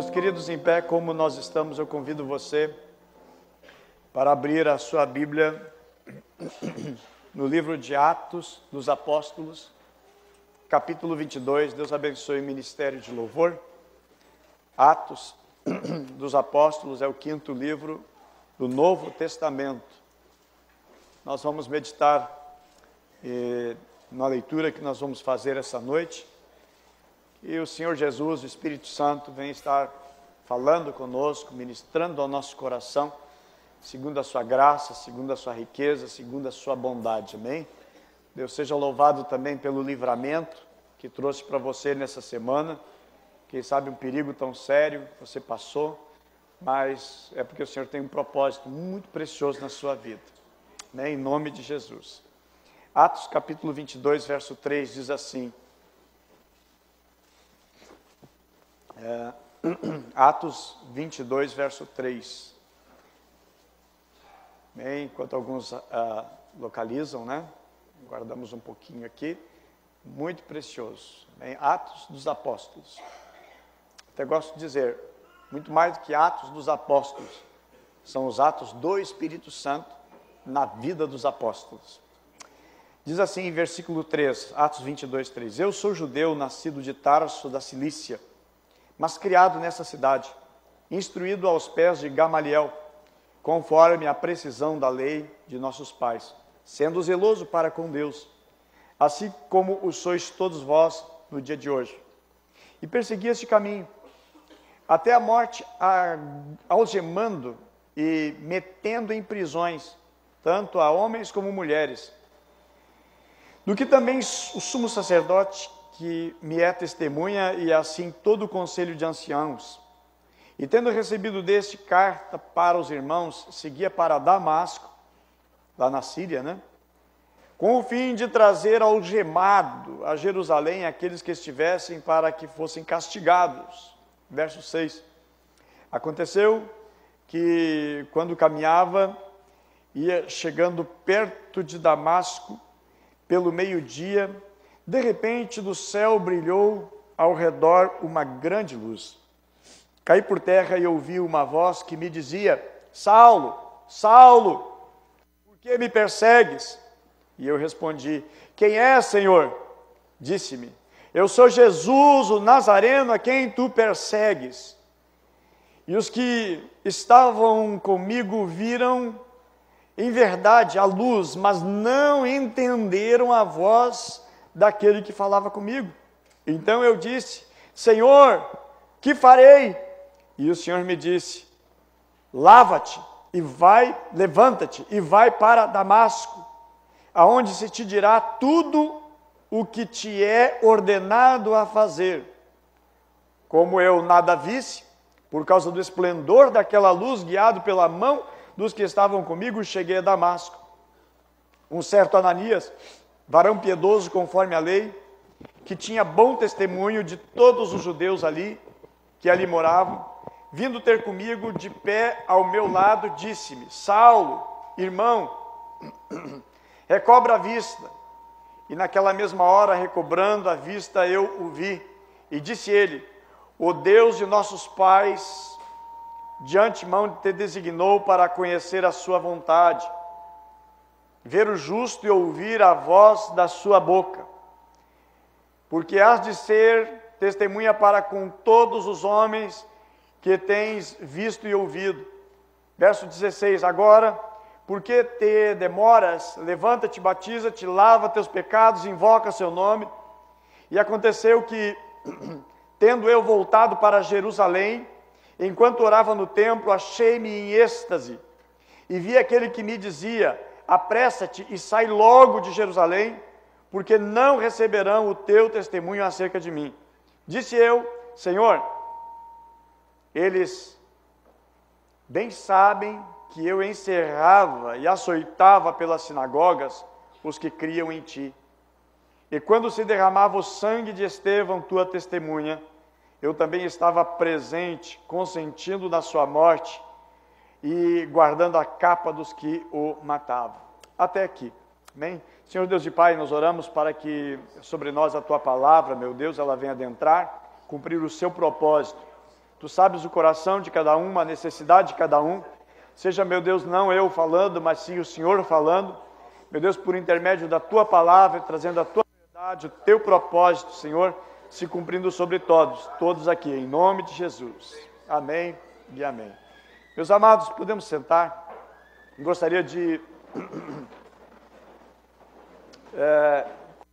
Meus queridos, em pé, como nós estamos, eu convido você para abrir a sua Bíblia no livro de Atos dos Apóstolos, capítulo 22. Deus abençoe o ministério de louvor. Atos dos Apóstolos é o quinto livro do Novo Testamento. Nós vamos meditar na leitura que nós vamos fazer essa noite. E o Senhor Jesus, o Espírito Santo, vem estar falando conosco, ministrando ao nosso coração, segundo a sua graça, segundo a sua riqueza, segundo a sua bondade. Amém? Deus seja louvado também pelo livramento que trouxe para você nessa semana. Quem sabe um perigo tão sério que você passou, mas é porque o Senhor tem um propósito muito precioso na sua vida. Amém? Em nome de Jesus. Atos capítulo 22, verso 3 diz assim. Atos 22, verso 3. Bem, enquanto alguns localizam, né? Guardamos um pouquinho aqui. Muito precioso. Bem, Atos dos Apóstolos. Até gosto de dizer, muito mais do que Atos dos Apóstolos, são os atos do Espírito Santo na vida dos apóstolos. Diz assim em versículo 3, Atos 22, 3. Eu sou judeu, nascido de Tarso da Cilícia, mas criado nessa cidade, instruído aos pés de Gamaliel, conforme a precisão da lei de nossos pais, sendo zeloso para com Deus, assim como o sois todos vós no dia de hoje. E persegui este caminho, até a morte, algemando e metendo em prisões, tanto a homens como mulheres, do que também o sumo sacerdote, que me é testemunha, e assim todo o conselho de anciãos. E tendo recebido deste carta para os irmãos, seguia para Damasco, lá na Síria, né? Com o fim de trazer algemado a Jerusalém aqueles que estivessem, para que fossem castigados. Verso 6. Aconteceu que, quando caminhava, ia chegando perto de Damasco, pelo meio-dia, de repente do céu brilhou ao redor uma grande luz. Caí por terra e ouvi uma voz que me dizia: Saulo, Saulo, por que me persegues? E eu respondi: Quem é, Senhor? Disse-me: Eu sou Jesus, o Nazareno, a quem tu persegues. E os que estavam comigo viram em verdade a luz, mas não entenderam a voz daquele que falava comigo. Então eu disse: Senhor, que farei? E o Senhor me disse: lava-te e vai, levanta-te e vai para Damasco, aonde se te dirá tudo o que te é ordenado a fazer. Como eu nada visse, por causa do esplendor daquela luz, guiado pela mão dos que estavam comigo, cheguei a Damasco. Um certo Ananias, varão piedoso conforme a lei, que tinha bom testemunho de todos os judeus ali, que ali moravam, vindo ter comigo de pé ao meu lado, disse-me: Saulo, irmão, recobra a vista. E naquela mesma hora, recobrando a vista, eu o vi. E disse ele: O Deus de nossos pais de antemão te designou para conhecer a sua vontade, ver o justo e ouvir a voz da sua boca, porque has de ser testemunha para com todos os homens que tens visto e ouvido. Verso 16, agora, por que te demoras? Levanta-te, batiza-te, lava teus pecados, invoca seu nome. E aconteceu que, tendo eu voltado para Jerusalém, enquanto orava no templo, achei-me em êxtase, e vi aquele que me dizia: apressa-te e sai logo de Jerusalém, porque não receberão o teu testemunho acerca de mim. Disse eu: Senhor, eles bem sabem que eu encerrava e açoitava pelas sinagogas os que criam em ti. E quando se derramava o sangue de Estevão, tua testemunha, eu também estava presente, consentindo na sua morte e guardando a capa dos que o matavam. Até aqui. Amém? Senhor Deus e Pai, nós oramos para que sobre nós a Tua palavra, meu Deus, ela venha adentrar, cumprir o seu propósito Tu sabes o coração de cada um, a necessidade de cada um. Seja, meu Deus, não eu falando, mas sim o Senhor falando. Meu Deus, por intermédio da Tua palavra, trazendo a Tua verdade, o Teu propósito, Senhor, se cumprindo sobre todos aqui, em nome de Jesus. Amém e amém. Meus amados, podemos sentar? Gostaria de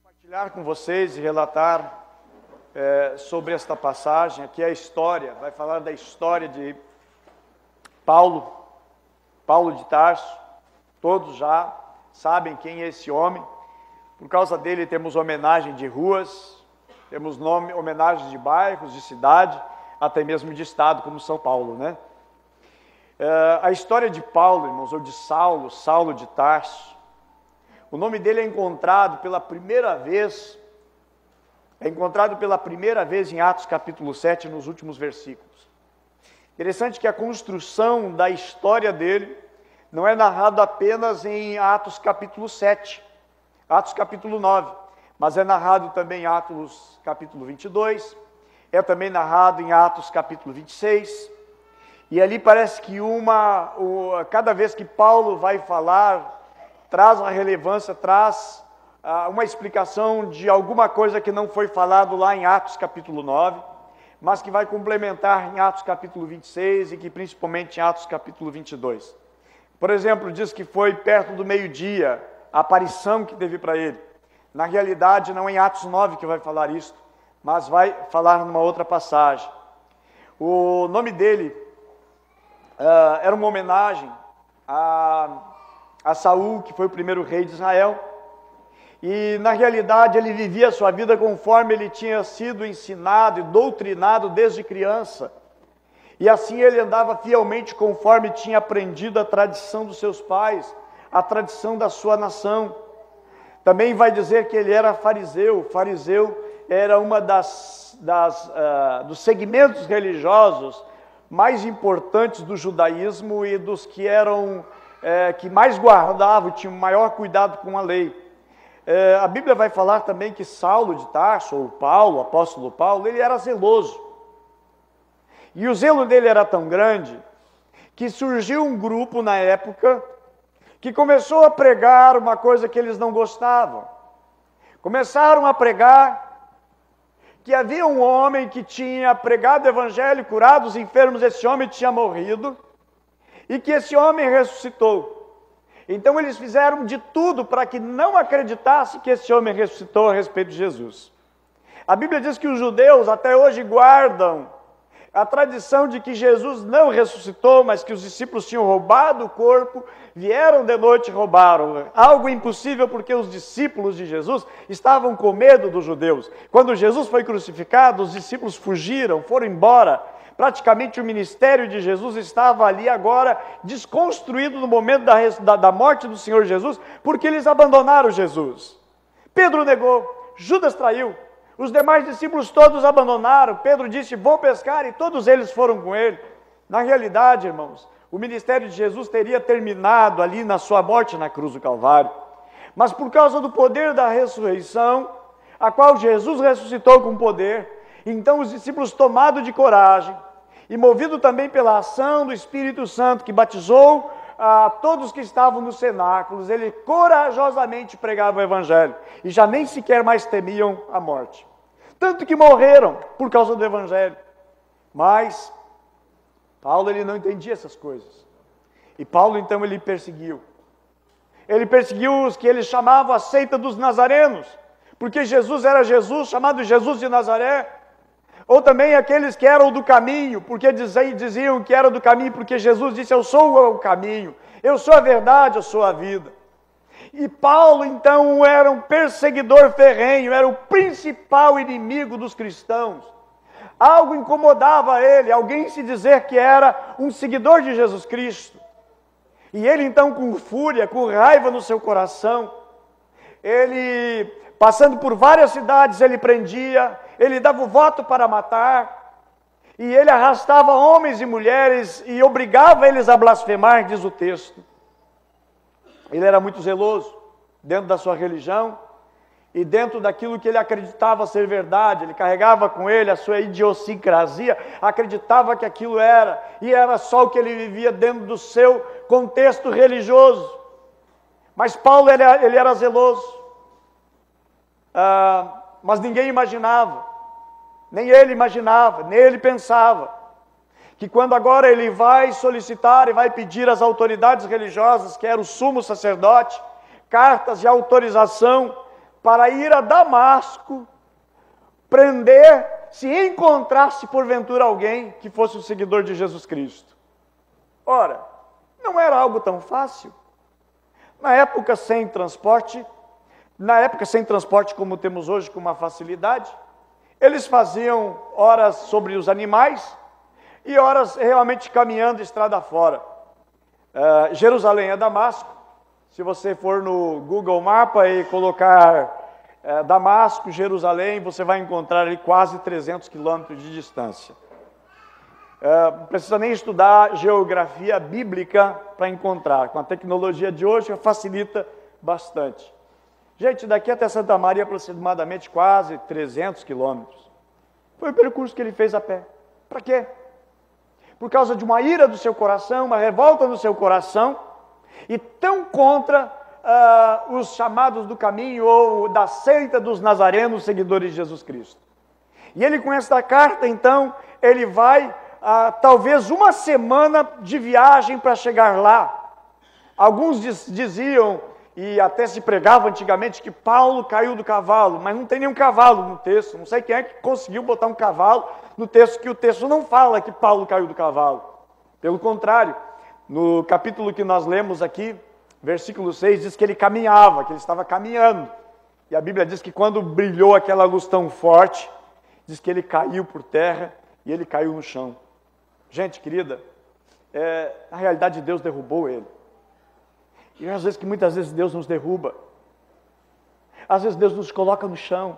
compartilhar com vocês e relatar sobre esta passagem. Aqui é a história, vai falar da história de Paulo de Tarso. Todos já sabem quem é esse homem. Por causa dele temos homenagem de ruas, temos homenagem de bairros, de cidade, até mesmo de estado, como São Paulo, né? A história de Paulo, irmãos, ou de Saulo de Tarso, o nome dele é encontrado pela primeira vez em Atos capítulo 7, nos últimos versículos. Interessante que a construção da história dele não é narrado apenas em Atos capítulo 7, Atos capítulo 9, mas é narrado também em Atos capítulo 22, é também narrado em Atos capítulo 26, e ali parece que cada vez que Paulo vai falar, traz a relevância, traz uma explicação de alguma coisa que não foi falado lá em Atos capítulo 9, mas que vai complementar em Atos capítulo 26 e que principalmente em Atos capítulo 22. Por exemplo, diz que foi perto do meio-dia a aparição que teve para ele. Na realidade, não é em Atos 9 que vai falar isso, mas vai falar numa outra passagem. O nome dele era uma homenagem a Saul, que foi o primeiro rei de Israel. E, na realidade, ele vivia a sua vida conforme ele tinha sido ensinado e doutrinado desde criança. E assim ele andava fielmente conforme tinha aprendido a tradição dos seus pais, a tradição da sua nação. Também vai dizer que ele era fariseu. Fariseu era uma dos segmentos religiosos mais importantes do judaísmo e dos que que mais guardavam, tinham maior cuidado com a lei. A Bíblia vai falar também que Saulo de Tarso, ou Paulo, o apóstolo Paulo, ele era zeloso. E o zelo dele era tão grande que surgiu um grupo na época que começou a pregar uma coisa que eles não gostavam. Começaram a pregar que havia um homem que tinha pregado o evangelho, curado os enfermos, esse homem tinha morrido, e que esse homem ressuscitou. Então eles fizeram de tudo para que não acreditasse que esse homem ressuscitou a respeito de Jesus. A Bíblia diz que os judeus até hoje guardam a tradição de que Jesus não ressuscitou, mas que os discípulos tinham roubado o corpo, vieram de noite e roubaram. Algo impossível porque os discípulos de Jesus estavam com medo dos judeus. Quando Jesus foi crucificado, os discípulos fugiram, foram embora. Praticamente o ministério de Jesus estava ali agora desconstruído no momento da morte do Senhor Jesus, porque eles abandonaram Jesus. Pedro negou, Judas traiu, os demais discípulos todos abandonaram. Pedro disse, vou pescar, e todos eles foram com ele. Na realidade, irmãos, o ministério de Jesus teria terminado ali na sua morte na cruz do Calvário. Mas por causa do poder da ressurreição, a qual Jesus ressuscitou com poder, então os discípulos, tomados de coragem, e movido também pela ação do Espírito Santo, que batizou a todos que estavam nos cenáculos, ele corajosamente pregava o Evangelho, e já nem sequer mais temiam a morte. Tanto que morreram por causa do Evangelho. Mas Paulo, ele não entendia essas coisas. E Paulo, então, ele perseguiu. Ele perseguiu os que ele chamava a seita dos nazarenos, porque Jesus era Jesus, chamado Jesus de Nazaré. Ou também aqueles que eram do caminho, porque diziam que era do caminho, porque Jesus disse, eu sou o caminho, eu sou a verdade, eu sou a vida. E Paulo, então, era um perseguidor ferrenho, era o principal inimigo dos cristãos. Algo incomodava ele, alguém se dizer que era um seguidor de Jesus Cristo. E ele, então, com fúria, com raiva no seu coração, ele, passando por várias cidades, ele prendia, ele dava o voto para matar, e ele arrastava homens e mulheres e obrigava eles a blasfemar, diz o texto. Ele era muito zeloso dentro da sua religião, e dentro daquilo que ele acreditava ser verdade, ele carregava com ele a sua idiosincrasia, acreditava que aquilo era, e era só o que ele vivia dentro do seu contexto religioso. Mas Paulo, ele era zeloso, mas ninguém imaginava, nem ele imaginava, nem ele pensava, que quando agora ele vai solicitar e vai pedir às autoridades religiosas, que era o sumo sacerdote, cartas de autorização para ir a Damasco, prender, se encontrasse porventura alguém que fosse o seguidor de Jesus Cristo. Ora, não era algo tão fácil. Na época sem transporte como temos hoje com uma facilidade, eles faziam horas sobre os animais e horas realmente caminhando estrada fora. Jerusalém é Damasco. Se você for no Google Mapa e colocar Damasco, Jerusalém, você vai encontrar ali quase 300 quilômetros de distância. Não precisa nem estudar geografia bíblica para encontrar. Com a tecnologia de hoje, facilita bastante. Gente, daqui até Santa Maria, aproximadamente quase 300 quilômetros. Foi o percurso que ele fez a pé. Para quê? Por causa de uma ira do seu coração, uma revolta no seu coração, e tão contra os chamados do caminho ou da seita dos nazarenos, seguidores de Jesus Cristo. E ele, com esta carta, então, ele vai talvez uma semana de viagem para chegar lá. Alguns diziam, e até se pregava antigamente, que Paulo caiu do cavalo, mas não tem nenhum cavalo no texto. Não sei quem é que conseguiu botar um cavalo no texto, que o texto não fala que Paulo caiu do cavalo. Pelo contrário, no capítulo que nós lemos aqui, versículo 6, diz que ele caminhava, que ele estava caminhando. E a Bíblia diz que quando brilhou aquela luz tão forte, diz que ele caiu por terra e ele caiu no chão. Gente querida, na realidade Deus derrubou ele. E às vezes, muitas vezes Deus nos derruba. Às vezes Deus nos coloca no chão.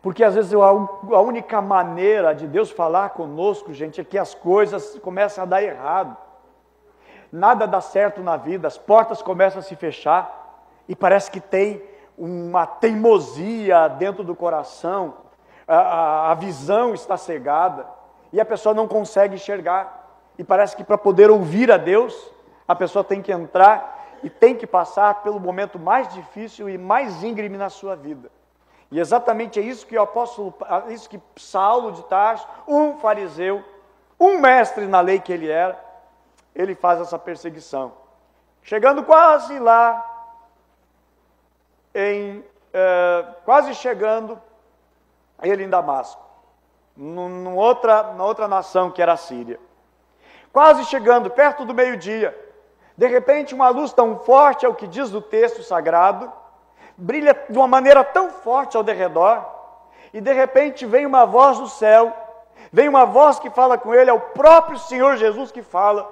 Porque às vezes a única maneira de Deus falar conosco, gente, é que as coisas começam a dar errado. Nada dá certo na vida, as portas começam a se fechar e parece que tem uma teimosia dentro do coração, a visão está cegada e a pessoa não consegue enxergar. E parece que para poder ouvir a Deus, a pessoa tem que entrar e tem que passar pelo momento mais difícil e mais íngreme na sua vida. E exatamente é isso que isso que Saulo de Tarso, um fariseu, um mestre na lei que ele era, ele faz essa perseguição. Chegando quase lá, quase chegando, ele em Damasco, na outra nação que era a Síria. Quase chegando, perto do meio-dia, de repente uma luz tão forte, é o que diz o texto sagrado, brilha de uma maneira tão forte ao redor, e de repente vem uma voz do céu, vem uma voz que fala com ele, é o próprio Senhor Jesus que fala,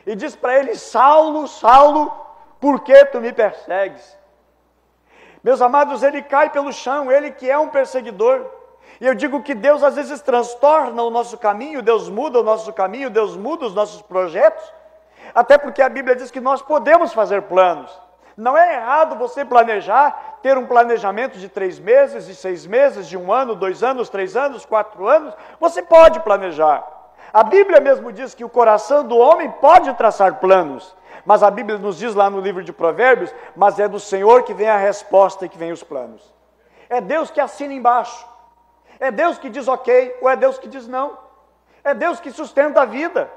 e diz para ele: Saulo, Saulo, por que tu me persegues? Meus amados, ele cai pelo chão, ele que é um perseguidor. E eu digo que Deus às vezes transtorna o nosso caminho, Deus muda o nosso caminho, Deus muda os nossos projetos, até porque a Bíblia diz que nós podemos fazer planos. Não é errado você planejar, ter um planejamento de 3 meses, de 6 meses, de 1 ano, 2 anos, 3 anos, 4 anos, você pode planejar. A Bíblia mesmo diz que o coração do homem pode traçar planos, mas a Bíblia nos diz lá no livro de Provérbios, mas é do Senhor que vem a resposta e que vem os planos. É Deus que assina embaixo, é Deus que diz ok, ou é Deus que diz não, é Deus que sustenta a vida,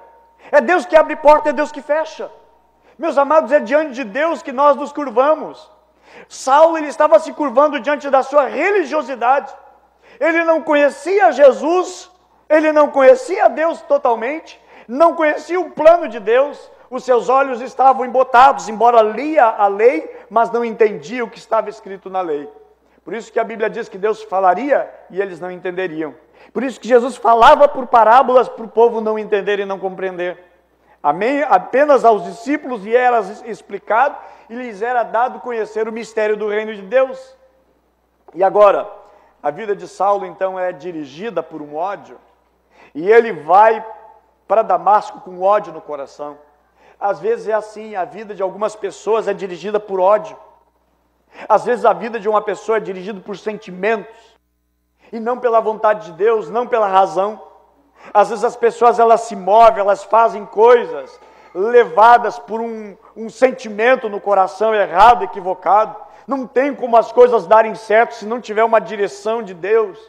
é Deus que abre porta, é Deus que fecha. Meus amados, é diante de Deus que nós nos curvamos. Saulo, ele estava se curvando diante da sua religiosidade, ele não conhecia Jesus, ele não conhecia Deus totalmente, não conhecia o plano de Deus, os seus olhos estavam embotados, embora lia a lei, mas não entendia o que estava escrito na lei. Por isso que a Bíblia diz que Deus falaria e eles não entenderiam. Por isso que Jesus falava por parábolas para o povo não entender e não compreender. Amém? Apenas aos discípulos lhe era explicado e lhes era dado conhecer o mistério do reino de Deus. E agora, a vida de Saulo então é dirigida por um ódio, e ele vai para Damasco com ódio no coração. Às vezes é assim, a vida de algumas pessoas é dirigida por ódio. Às vezes a vida de uma pessoa é dirigida por sentimentos, e não pela vontade de Deus, não pela razão. Às vezes as pessoas elas se movem, elas fazem coisas levadas por um sentimento no coração errado, equivocado. Não tem como as coisas darem certo se não tiver uma direção de Deus.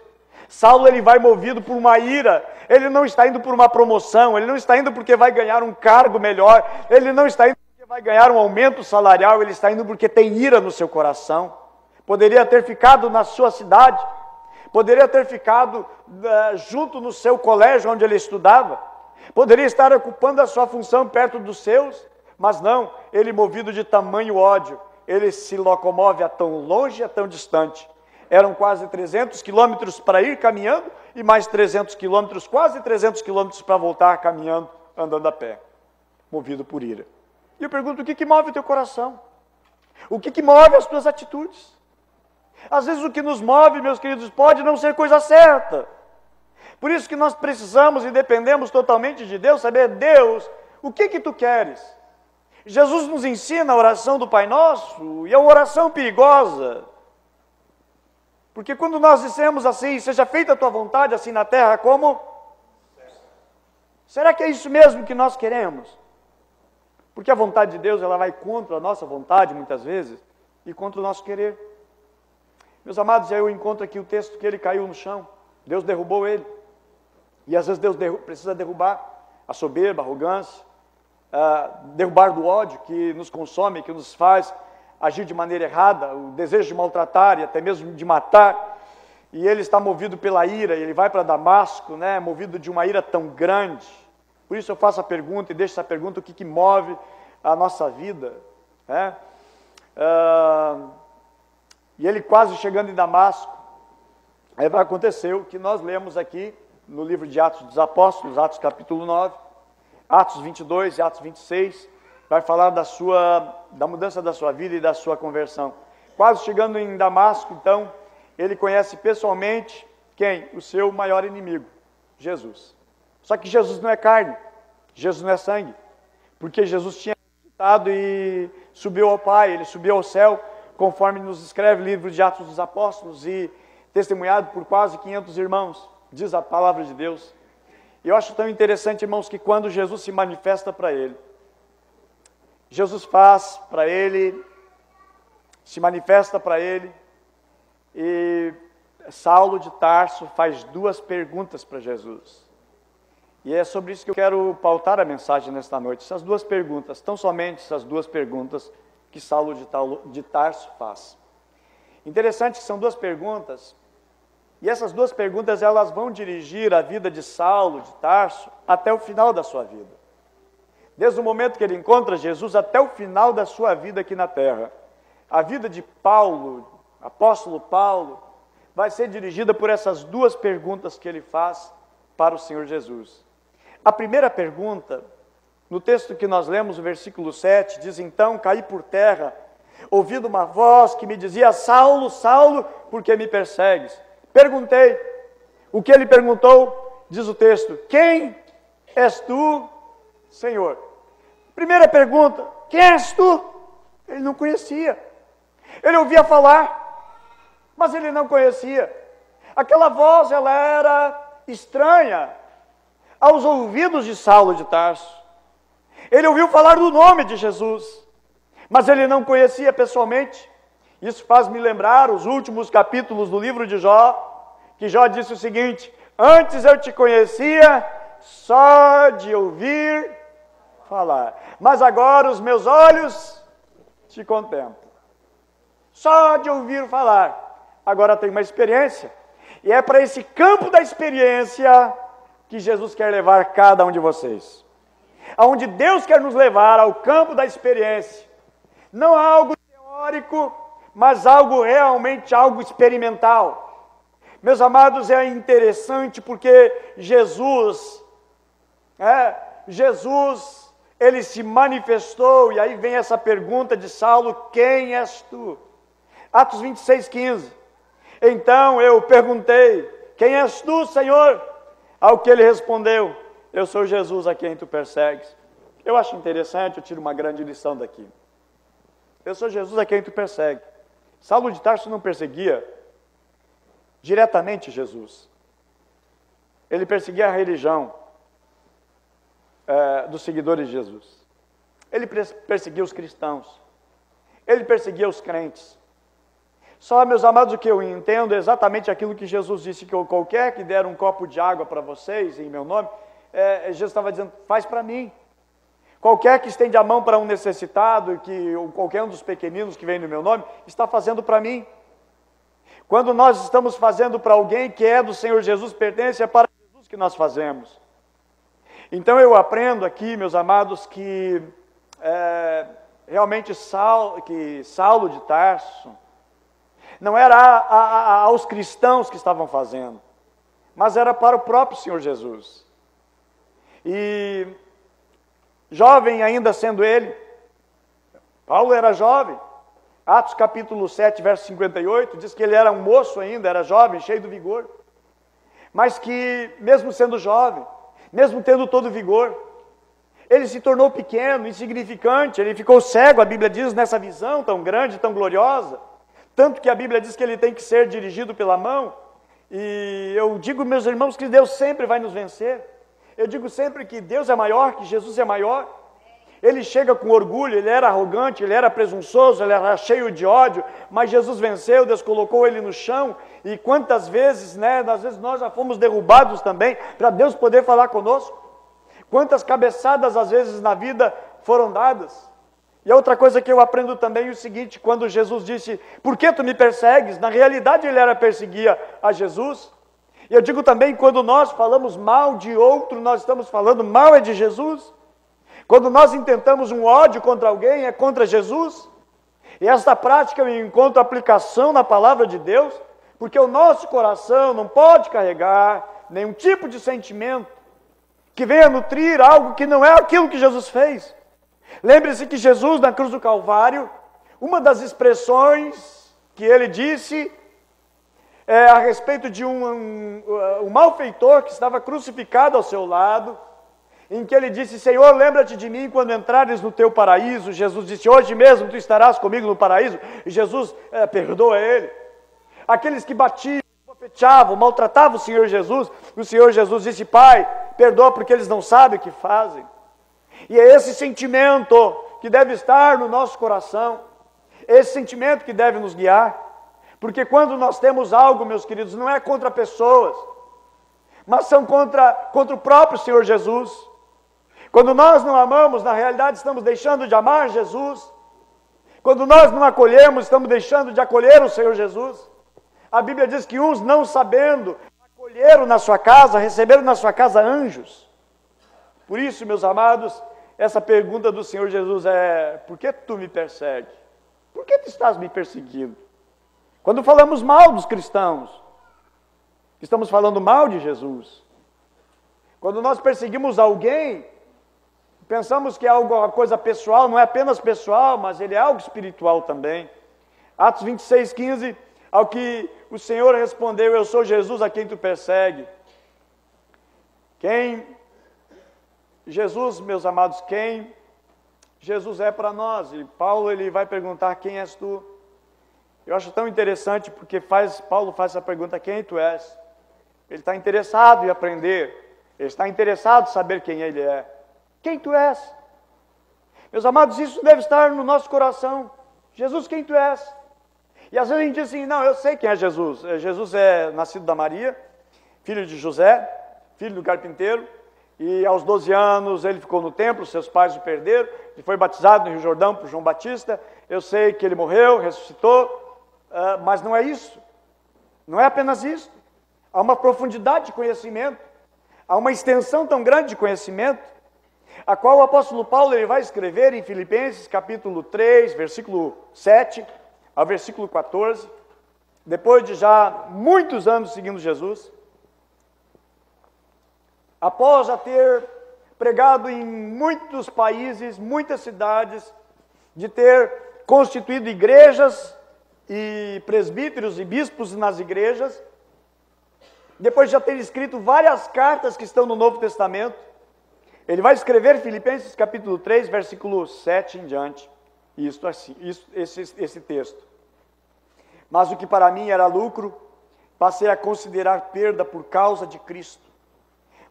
Saulo ele vai movido por uma ira, ele não está indo por uma promoção, ele não está indo porque vai ganhar um cargo melhor, ele não está indo porque vai ganhar um aumento salarial, ele está indo porque tem ira no seu coração. Poderia ter ficado na sua cidade, poderia ter ficado junto no seu colégio onde ele estudava, poderia estar ocupando a sua função perto dos seus, mas não, ele movido de tamanho ódio, ele se locomove a tão longe, a tão distante. Eram quase 300 quilômetros para ir caminhando e mais 300 quilômetros, quase 300 quilômetros para voltar caminhando, andando a pé, movido por ira. E eu pergunto, o que move o teu coração? O que move as tuas atitudes? Às vezes o que nos move, meus queridos, pode não ser coisa certa. Por isso que nós precisamos e dependemos totalmente de Deus, saber, Deus, o que tu queres? Jesus nos ensina a oração do Pai Nosso, e é uma oração perigosa. Porque quando nós dissemos assim, seja feita a tua vontade, assim na terra como? Será que é isso mesmo que nós queremos? Porque a vontade de Deus, ela vai contra a nossa vontade, muitas vezes, e contra o nosso querer. Meus amados, eu encontro aqui o texto que ele caiu no chão, Deus derrubou ele. E às vezes Deus precisa derrubar a soberba, a arrogância, derrubar do ódio que nos consome, que nos faz agir de maneira errada, o desejo de maltratar e até mesmo de matar, e ele está movido pela ira, ele vai para Damasco, né, movido de uma ira tão grande. Por isso eu faço a pergunta e deixo essa pergunta, o que move a nossa vida? Né? E ele quase chegando em Damasco, aí vai acontecer o que nós lemos aqui no livro de Atos dos Apóstolos, Atos capítulo 9, Atos 22 e Atos 26, vai falar da mudança da sua vida e da sua conversão. Quase chegando em Damasco, então, ele conhece pessoalmente quem? O seu maior inimigo, Jesus. Só que Jesus não é carne, Jesus não é sangue, porque Jesus tinha ressuscitado e subiu ao Pai, ele subiu ao céu, conforme nos escreve o livro de Atos dos Apóstolos, e testemunhado por quase 500 irmãos, diz a palavra de Deus. E eu acho tão interessante, irmãos, que quando Jesus se manifesta para ele, Jesus faz para ele, se manifesta para ele, e Saulo de Tarso faz duas perguntas para Jesus. E é sobre isso que eu quero pautar a mensagem nesta noite. Essas duas perguntas, tão somente essas duas perguntas que Saulo de Tarso faz. Interessante que são duas perguntas, e essas duas perguntas elas vão dirigir a vida de Saulo de Tarso até o final da sua vida. Desde o momento que ele encontra Jesus até o final da sua vida aqui na terra. A vida de Paulo, apóstolo Paulo, vai ser dirigida por essas duas perguntas que ele faz para o Senhor Jesus. A primeira pergunta, no texto que nós lemos, o versículo 7, diz, então caí por terra, ouvindo uma voz que me dizia, Saulo, Saulo, por que me persegues? Perguntei. O que ele perguntou, diz o texto, quem és tu, Senhor? Primeira pergunta, quem és tu? Ele não conhecia. Ele ouvia falar, mas ele não conhecia. Aquela voz, ela era estranha aos ouvidos de Saulo de Tarso. Ele ouviu falar do nome de Jesus, mas ele não conhecia pessoalmente. Isso faz me lembrar os últimos capítulos do livro de Jó, que Jó disse o seguinte, antes eu te conhecia só de ouvir falar, mas agora os meus olhos te contemplam. Só de ouvir falar, agora tem uma experiência, e é para esse campo da experiência que Jesus quer levar cada um de vocês. Aonde Deus quer nos levar ao campo da experiência, não algo teórico, mas algo realmente, algo experimental. Meus amados, é interessante porque Jesus, ele se manifestou, e aí vem essa pergunta de Saulo, quem és tu? Atos 26:15. Então eu perguntei, quem és tu, Senhor? Ao que ele respondeu, eu sou Jesus a quem tu persegues. Eu acho interessante, eu tiro uma grande lição daqui. Eu sou Jesus a quem tu persegue. Saulo de Tarso não perseguia diretamente Jesus. Ele perseguia a religião dos seguidores de Jesus. Ele perseguia os cristãos. Ele perseguia os crentes. Só, meus amados, o que eu entendo é exatamente aquilo que Jesus disse, que qualquer que der um copo de água para vocês, em meu nome, Jesus estava dizendo, faz para mim. Qualquer que estende a mão para um necessitado, ou qualquer um dos pequeninos que vem no meu nome, está fazendo para mim. Quando nós estamos fazendo para alguém que é do Senhor Jesus, pertence, é para Jesus que nós fazemos. Então eu aprendo aqui, meus amados, que realmente Saulo de Tarso não era aos cristãos que estavam fazendo, mas era para o próprio Senhor Jesus. E jovem ainda sendo ele, Paulo era jovem. Atos capítulo 7, verso 58, diz que ele era um moço ainda, era jovem, cheio do vigor. Mas que, mesmo sendo jovem, mesmo tendo todo o vigor, ele se tornou pequeno, insignificante, ele ficou cego, a Bíblia diz, nessa visão tão grande, tão gloriosa. Tanto que a Bíblia diz que ele tem que ser dirigido pela mão. E eu digo, meus irmãos, que Deus sempre vai nos vencer. Eu digo sempre que Deus é maior, que Jesus é maior. Ele chega com orgulho, ele era arrogante, ele era presunçoso, ele era cheio de ódio, mas Jesus venceu, Deus colocou ele no chão. E quantas vezes, às vezes nós já fomos derrubados também, para Deus poder falar conosco. Quantas cabeçadas às vezes na vida foram dadas. E a outra coisa que eu aprendo também é o seguinte, quando Jesus disse, por que tu me persegues? Na realidade ele perseguia a Jesus. E eu digo também, quando nós falamos mal de outro, nós estamos falando mal de Jesus. Quando nós intentamos um ódio contra alguém, é contra Jesus. E esta prática eu encontro aplicação na palavra de Deus, porque o nosso coração não pode carregar nenhum tipo de sentimento que venha nutrir algo que não é aquilo que Jesus fez. Lembre-se que Jesus, na cruz do Calvário, uma das expressões que ele disse a respeito de um malfeitor que estava crucificado ao seu lado, em que ele disse, Senhor, lembra-te de mim quando entrares no teu paraíso. Jesus disse, hoje mesmo tu estarás comigo no paraíso. E Jesus perdoa ele. Aqueles que batiam, bofeteavam, maltratavam o Senhor Jesus disse, Pai, perdoa porque eles não sabem o que fazem. E é esse sentimento que deve estar no nosso coração, esse sentimento que deve nos guiar, porque quando nós temos algo, meus queridos, não é contra pessoas, mas são contra o próprio Senhor Jesus. Quando nós não amamos, na realidade estamos deixando de amar Jesus. Quando nós não acolhemos, estamos deixando de acolher o Senhor Jesus. A Bíblia diz que uns, não sabendo, acolheram na sua casa, receberam na sua casa anjos. Por isso, meus amados, essa pergunta do Senhor Jesus é, por que tu me persegues? Por que tu estás me perseguindo? Quando falamos mal dos cristãos, estamos falando mal de Jesus. Quando nós perseguimos alguém, pensamos que é alguma coisa pessoal, não é apenas pessoal, mas ele é algo espiritual também. Atos 26, 15, ao que o Senhor respondeu, eu sou Jesus a quem tu persegue. Jesus, meus amados, quem Jesus é para nós? E Paulo ele vai perguntar, quem és tu? Eu acho tão interessante porque Paulo faz essa pergunta, quem tu és? Ele está interessado em aprender, ele está interessado em saber quem ele é. Quem tu és? Meus amados, isso deve estar no nosso coração. Jesus, quem tu és? E às vezes a gente diz assim, não, eu sei quem é Jesus. Jesus é nascido da Maria, filho de José, filho do carpinteiro, e aos 12 anos ele ficou no templo, seus pais o perderam, ele foi batizado no Rio Jordão por João Batista. Eu sei que ele morreu, ressuscitou, mas não é isso. Não é apenas isso. Há uma profundidade de conhecimento, há uma extensão tão grande de conhecimento, a qual o apóstolo Paulo ele vai escrever em Filipenses capítulo 3, versículo 7 ao versículo 14, depois de já muitos anos seguindo Jesus, após já ter pregado em muitos países, muitas cidades, de ter constituído igrejas e presbíteros e bispos nas igrejas, depois de já ter escrito várias cartas que estão no Novo Testamento, ele vai escrever Filipenses capítulo 3, versículo 7 em diante, esse texto. Mas o que para mim era lucro, passei a considerar perda por causa de Cristo.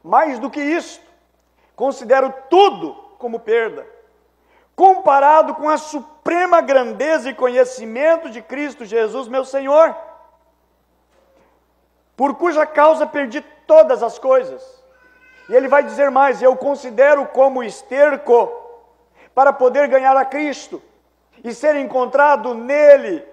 Mais do que isto, considero tudo como perda, comparado com a suprema grandeza e conhecimento de Cristo Jesus, meu Senhor, por cuja causa perdi todas as coisas. E ele vai dizer mais: eu considero como esterco para poder ganhar a Cristo e ser encontrado nele,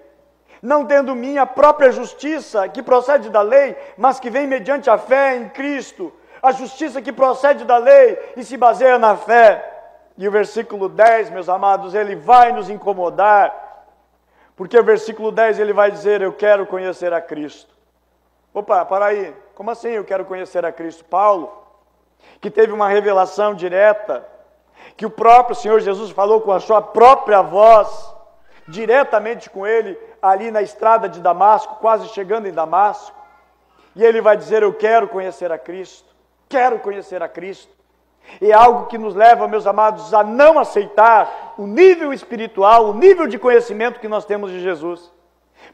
não tendo minha própria justiça, que procede da lei, mas que vem mediante a fé em Cristo, a justiça que procede da lei e se baseia na fé. E o versículo 10, meus amados, ele vai nos incomodar, porque o versículo 10 ele vai dizer: eu quero conhecer a Cristo. Opa, para aí, como assim eu quero conhecer a Cristo? Paulo, que teve uma revelação direta, que o próprio Senhor Jesus falou com a sua própria voz, diretamente com ele, ali na estrada de Damasco, quase chegando em Damasco, e ele vai dizer: eu quero conhecer a Cristo, quero conhecer a Cristo. E é algo que nos leva, meus amados, a não aceitar o nível espiritual, o nível de conhecimento que nós temos de Jesus,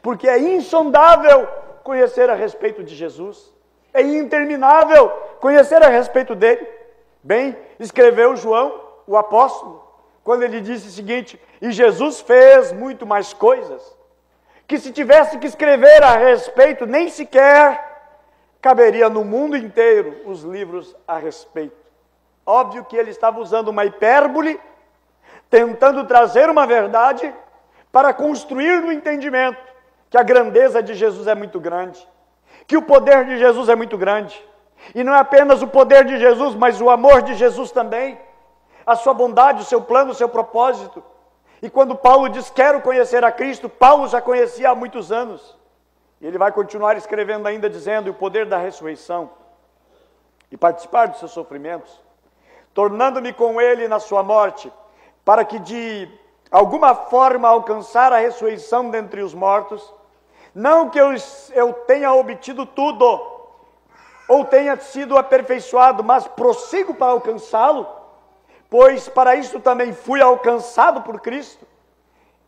porque é insondável conhecer a respeito de Jesus, é interminável conhecer a respeito dele. Bem, escreveu João, o apóstolo, quando ele disse o seguinte: e Jesus fez muito mais coisas, que se tivesse que escrever a respeito, nem sequer caberia no mundo inteiro os livros a respeito. Óbvio que ele estava usando uma hipérbole, tentando trazer uma verdade, para construir no entendimento que a grandeza de Jesus é muito grande, que o poder de Jesus é muito grande, e não é apenas o poder de Jesus, mas o amor de Jesus também, a sua bondade, o seu plano, o seu propósito. E quando Paulo diz: quero conhecer a Cristo, Paulo já conhecia há muitos anos, e ele vai continuar escrevendo ainda, dizendo: o poder da ressurreição, e participar dos seus sofrimentos, tornando-me com ele na sua morte, para que de alguma forma alcançar a ressurreição dentre os mortos. Não que eu tenha obtido tudo, ou tenha sido aperfeiçoado, mas prossigo para alcançá-lo, pois para isso também fui alcançado por Cristo.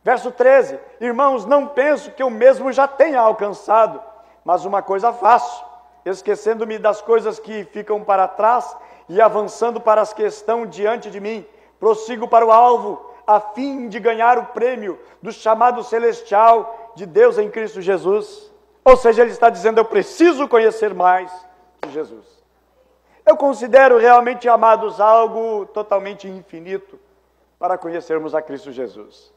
Verso 13: irmãos, não penso que eu mesmo já tenha alcançado, mas uma coisa faço, esquecendo-me das coisas que ficam para trás e avançando para as que estão diante de mim, prossigo para o alvo, a fim de ganhar o prêmio do chamado celestial de Deus em Cristo Jesus. Ou seja, ele está dizendo: eu preciso conhecer mais de Jesus. Eu considero realmente, amados, algo totalmente infinito para conhecermos a Cristo Jesus.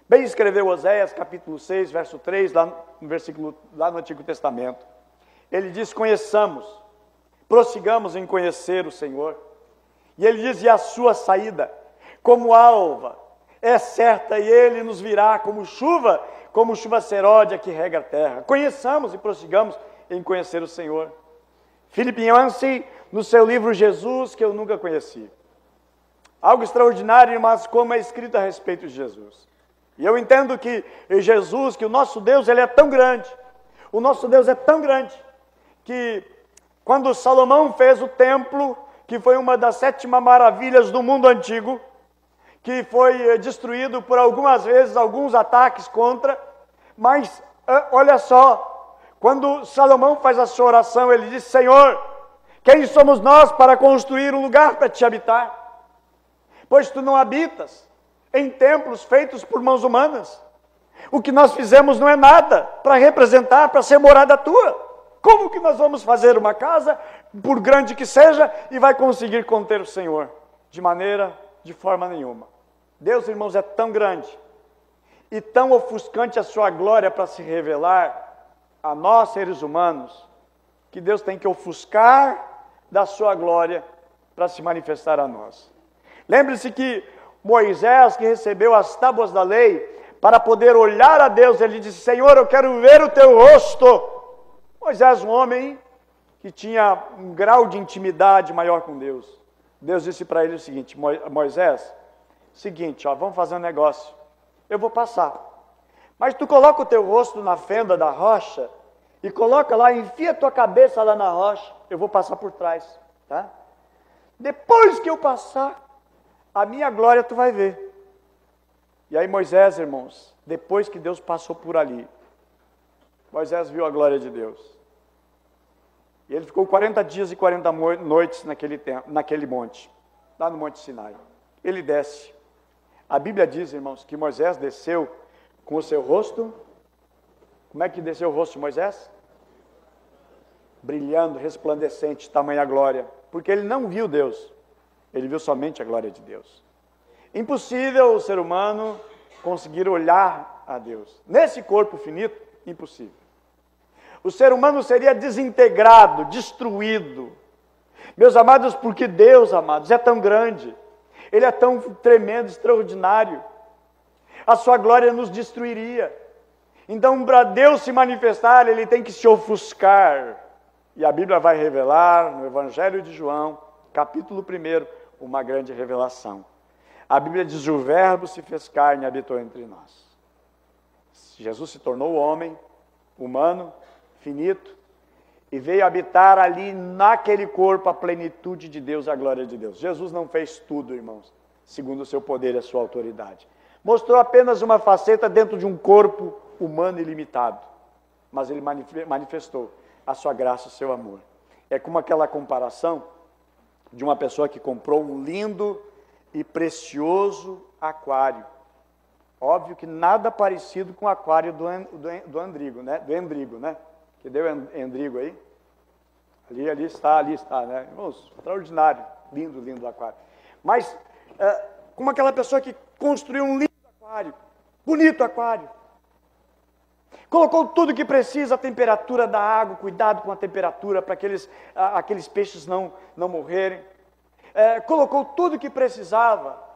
Bem escreveu Oséias, capítulo 6, verso 3, lá no versículo, lá no Antigo Testamento. Ele diz: conheçamos, prossigamos em conhecer o Senhor. E ele diz: e a sua saída, como alva, é certa, e ele nos virá como chuva seródia que rega a terra. Conheçamos e prossigamos em conhecer o Senhor. Philip Yancey, no seu livro Jesus que eu nunca conheci. Algo extraordinário, mas como é escrito a respeito de Jesus. E eu entendo que Jesus, que o nosso Deus, ele é tão grande. O nosso Deus é tão grande, que quando Salomão fez o templo, que foi uma das 7 maravilhas do mundo antigo, que foi destruído por algumas vezes, alguns ataques contra, mas olha só, quando Salomão faz a sua oração, ele diz: Senhor, quem somos nós para construir um lugar para te habitar? Pois tu não habitas em templos feitos por mãos humanas. O que nós fizemos não é nada para representar, para ser morada tua. Como que nós vamos fazer uma casa, por grande que seja, e vai conseguir conter o Senhor? De forma nenhuma. Deus, irmãos, é tão grande e tão ofuscante a sua glória para se revelar a nós, seres humanos, que Deus tem que ofuscar da sua glória para se manifestar a nós. Lembre-se que Moisés, que recebeu as tábuas da lei, para poder olhar a Deus, ele disse: Senhor, eu quero ver o teu rosto. Moisés, um homem que tinha um grau de intimidade maior com Deus. Deus disse para ele o seguinte: Moisés, seguinte, vamos fazer um negócio. Eu vou passar, mas tu coloca o teu rosto na fenda da rocha e coloca lá, enfia a tua cabeça lá na rocha, eu vou passar por trás, tá? Depois que eu passar, a minha glória tu vai ver. E aí Moisés, irmãos, depois que Deus passou por ali, Moisés viu a glória de Deus. E ele ficou 40 dias e 40 noites naquele monte, lá no Monte Sinai. Ele desce. A Bíblia diz, irmãos, que Moisés desceu com o seu rosto. Como é que desceu o rosto de Moisés? Brilhando, resplandecente, tamanha glória. Porque ele não viu Deus, ele viu somente a glória de Deus. Impossível o ser humano conseguir olhar a Deus. Nesse corpo finito, impossível. O ser humano seria desintegrado, destruído. Meus amados, porque Deus, amados, é tão grande, Ele é tão tremendo, extraordinário, a sua glória nos destruiria. Então, para Deus se manifestar, Ele tem que se ofuscar. E a Bíblia vai revelar, no Evangelho de João, capítulo 1, uma grande revelação. A Bíblia diz: o Verbo se fez carne e habitou entre nós. Jesus se tornou homem, humano, finito, e veio habitar ali naquele corpo a plenitude de Deus, a glória de Deus. Jesus não fez tudo, irmãos, segundo o seu poder e a sua autoridade. Mostrou apenas uma faceta dentro de um corpo humano ilimitado, mas Ele manifestou a sua graça, o seu amor. É como aquela comparação de uma pessoa que comprou um lindo e precioso aquário. Óbvio que nada parecido com o aquário do Endrigo, né? Que deu Endrigo aí. Ali está, né? Irmãos, extraordinário, lindo aquário. Mas, como aquela pessoa que construiu um lindo aquário, bonito aquário. Colocou tudo que precisa, a temperatura da água, cuidado com a temperatura para aqueles peixes não morrerem. Colocou tudo que precisava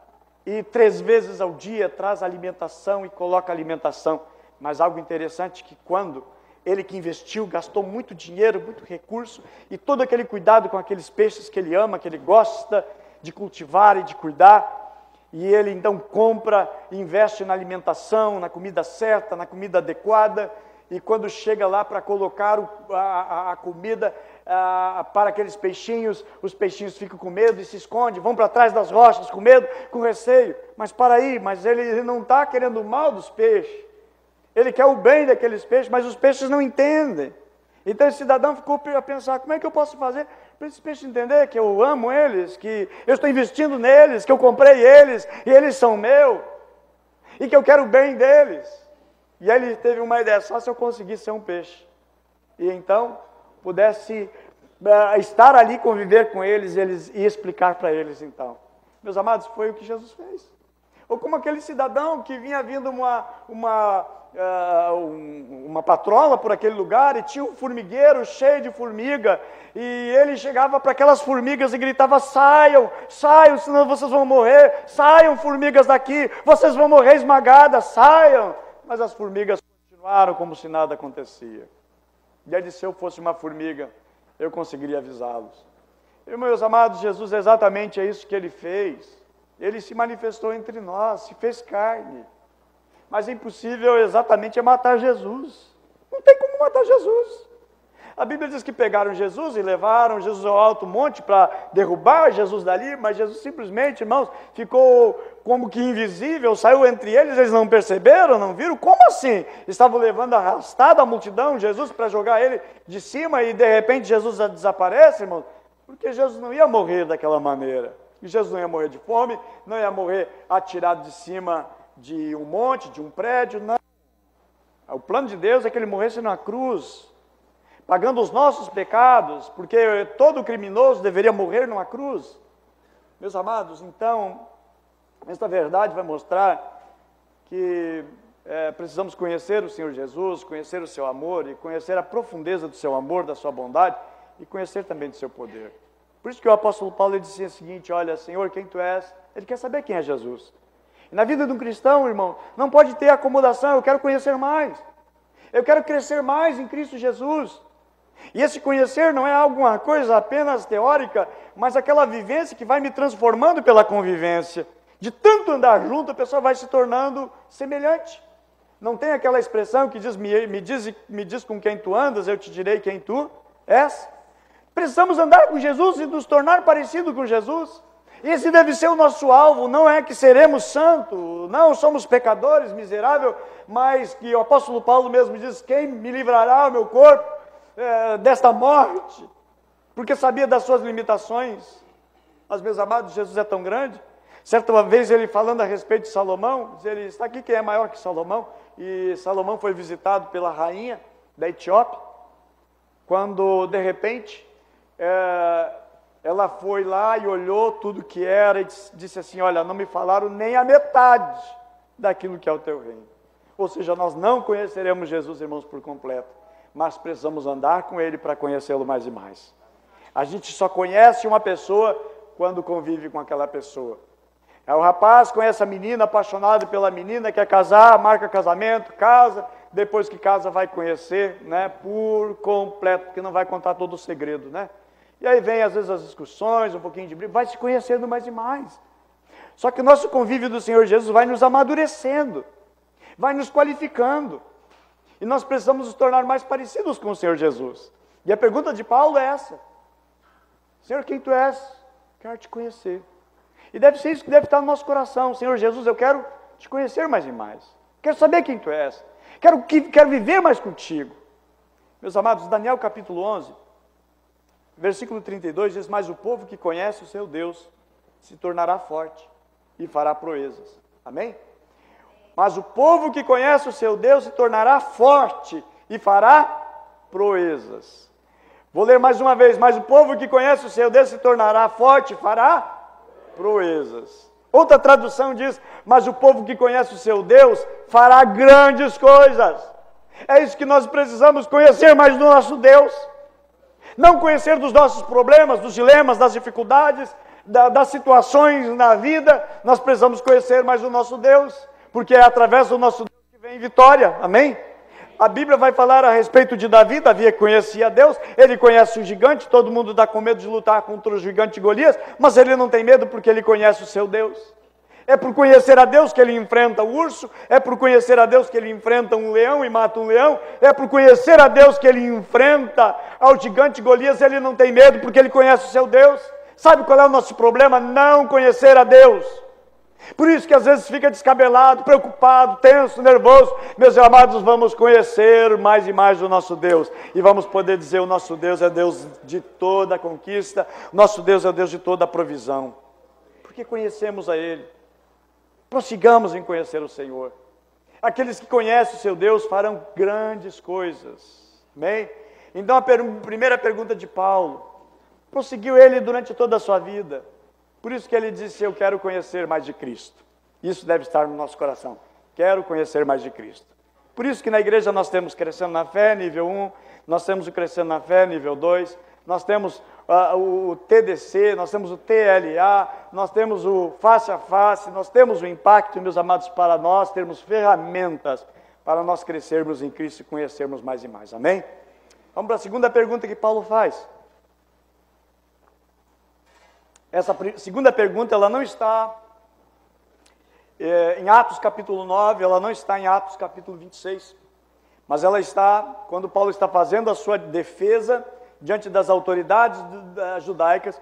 e 3 vezes ao dia traz alimentação e coloca alimentação. Mas algo interessante que quando ele que investiu, gastou muito dinheiro, muito recurso e todo aquele cuidado com aqueles peixes que ele ama, que ele gosta de cultivar e de cuidar, e ele então compra, investe na alimentação, na comida certa, na comida adequada, e quando chega lá para colocar a comida para aqueles peixinhos, os peixinhos ficam com medo e se escondem, vão para trás das rochas com medo, com receio. Mas mas ele não está querendo o mal dos peixes, ele quer o bem daqueles peixes, mas os peixes não entendem. Então esse cidadão ficou a pensar: como é que eu posso fazer para esses peixes entender que eu amo eles, que eu estou investindo neles, que eu comprei eles, e eles são meus, e que eu quero o bem deles. E aí ele teve uma ideia: só se eu conseguisse ser um peixe, e então pudesse estar ali, conviver com eles e explicar para eles então. Meus amados, foi o que Jesus fez. Ou como aquele cidadão que vinha vindo uma patrola por aquele lugar e tinha um formigueiro cheio de formiga, e ele chegava para aquelas formigas e gritava: saiam, senão vocês vão morrer, saiam formigas daqui, vocês vão morrer esmagadas, saiam. Mas as formigas continuaram como se nada acontecia. E ele disse: se eu fosse uma formiga, eu conseguiria avisá-los. E, meus amados, Jesus exatamente é isso que Ele fez. Ele se manifestou entre nós, se fez carne. Mas impossível exatamente é matar Jesus. Não tem como matar Jesus. A Bíblia diz que pegaram Jesus e levaram Jesus ao alto monte para derrubar Jesus dali, mas Jesus simplesmente, irmãos, ficou como que invisível, saiu entre eles não perceberam, não viram? Como assim? Estavam levando arrastado a multidão, Jesus, para jogar ele de cima, e de repente Jesus desaparece, irmãos, porque Jesus não ia morrer daquela maneira. E Jesus não ia morrer de fome, não ia morrer atirado de cima de um monte, de um prédio, não. O plano de Deus é que ele morresse na cruz, pagando os nossos pecados, porque todo criminoso deveria morrer numa cruz. Meus amados, então, esta verdade vai mostrar que precisamos conhecer o Senhor Jesus, conhecer o seu amor, e conhecer a profundeza do seu amor, da sua bondade, e conhecer também do seu poder. Por isso que o apóstolo Paulo dizia o seguinte: olha, Senhor, quem tu és? Ele quer saber quem é Jesus. E na vida de um cristão, irmão, não pode ter acomodação. Eu quero conhecer mais, eu quero crescer mais em Cristo Jesus. E esse conhecer não é alguma coisa apenas teórica, mas aquela vivência que vai me transformando pela convivência. De tanto andar junto, a pessoa vai se tornando semelhante. Não tem aquela expressão que diz: me diz com quem tu andas, eu te direi quem tu és. Precisamos andar com Jesus e nos tornar parecido com Jesus. Esse deve ser o nosso alvo, não é que seremos santos, não somos pecadores, miseráveis, mas que o apóstolo Paulo mesmo diz, quem me livrará o meu corpo desta morte? Porque sabia das suas limitações. Mas, meus amados, Jesus é tão grande. Certa vez ele falando a respeito de Salomão, ele está aqui quem é maior que Salomão, e Salomão foi visitado pela rainha da Etiópia, quando de repente ela foi lá e olhou tudo que era e disse assim, olha, não me falaram nem a metade daquilo que é o teu reino. Ou seja, nós não conheceremos Jesus, irmãos, por completo, mas precisamos andar com Ele para conhecê-lo mais e mais. A gente só conhece uma pessoa quando convive com aquela pessoa. O rapaz conhece a menina, apaixonado pela menina, quer casar, marca casamento, casa, depois que casa vai conhecer, né, por completo, porque não vai contar todo o segredo, né? E aí vem às vezes as discussões, um pouquinho de briga, vai se conhecendo mais e mais. Só que o nosso convívio do Senhor Jesus vai nos amadurecendo, vai nos qualificando. E nós precisamos nos tornar mais parecidos com o Senhor Jesus. E a pergunta de Paulo é essa: Senhor, quem tu és? Quero te conhecer. E deve ser isso que deve estar no nosso coração. Senhor Jesus, eu quero te conhecer mais e mais. Quero saber quem tu és. Quero viver mais contigo. Meus amados, Daniel capítulo 11, versículo 32 diz, mas o povo que conhece o seu Deus se tornará forte e fará proezas. Amém? Mas o povo que conhece o seu Deus se tornará forte e fará proezas. Vou ler mais uma vez, mas o povo que conhece o seu Deus se tornará forte e fará proezas. Outra tradução diz, mas o povo que conhece o seu Deus fará grandes coisas. É isso que nós precisamos, conhecer mais do nosso Deus. Não conhecer dos nossos problemas, dos dilemas, das dificuldades, das situações na vida. Nós precisamos conhecer mais o nosso Deus, porque é através do nosso Deus que vem vitória. Amém? A Bíblia vai falar a respeito de Davi. Davi conhecia Deus, ele conhece o gigante, todo mundo está com medo de lutar contra o gigante Golias, mas ele não tem medo porque ele conhece o seu Deus. É por conhecer a Deus que ele enfrenta o urso, é por conhecer a Deus que ele enfrenta um leão e mata um leão, é por conhecer a Deus que ele enfrenta ao gigante Golias, ele não tem medo porque ele conhece o seu Deus. Sabe qual é o nosso problema? Não conhecer a Deus. Por isso que às vezes fica descabelado, preocupado, tenso, nervoso. Meus amados, vamos conhecer mais e mais o nosso Deus. E vamos poder dizer, o nosso Deus é Deus de toda a conquista, o nosso Deus é Deus de toda a provisão. Porque conhecemos a Ele. Prossigamos em conhecer o Senhor. Aqueles que conhecem o seu Deus farão grandes coisas. Amém? Então a primeira pergunta de Paulo, prosseguiu ele durante toda a sua vida. Por isso que ele disse, eu quero conhecer mais de Cristo. Isso deve estar no nosso coração. Quero conhecer mais de Cristo. Por isso que na igreja nós temos Crescendo na Fé, nível 1, nós temos o Crescendo na Fé, nível 2, nós temos o TDC, nós temos o TLA, nós temos o Face a Face, nós temos o Impacto, meus amados, para nós termos ferramentas para nós crescermos em Cristo e conhecermos mais e mais. Amém? Vamos para a segunda pergunta que Paulo faz. Essa segunda pergunta, ela não está em Atos capítulo 9, ela não está em Atos capítulo 26, mas ela está, quando Paulo está fazendo a sua defesa diante das autoridades judaicas,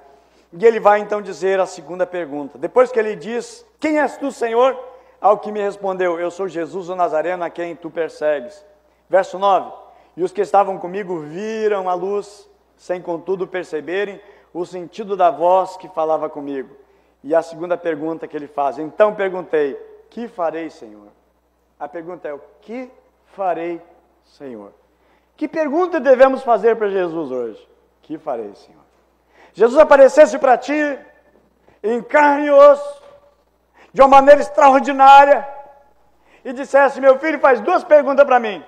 e ele vai então dizer a segunda pergunta. Depois que ele diz, quem és tu, Senhor? Ao que me respondeu, eu sou Jesus o Nazareno, a quem tu persegues. Verso 9, e os que estavam comigo viram a luz, sem contudo perceberem o sentido da voz que falava comigo. E a segunda pergunta que ele faz, então perguntei, que farei, Senhor? A pergunta é, o que farei, Senhor? Que pergunta devemos fazer para Jesus hoje? Que farei, Senhor? Jesus aparecesse para ti, em carne e osso, de uma maneira extraordinária, e dissesse, meu filho, faz duas perguntas para mim.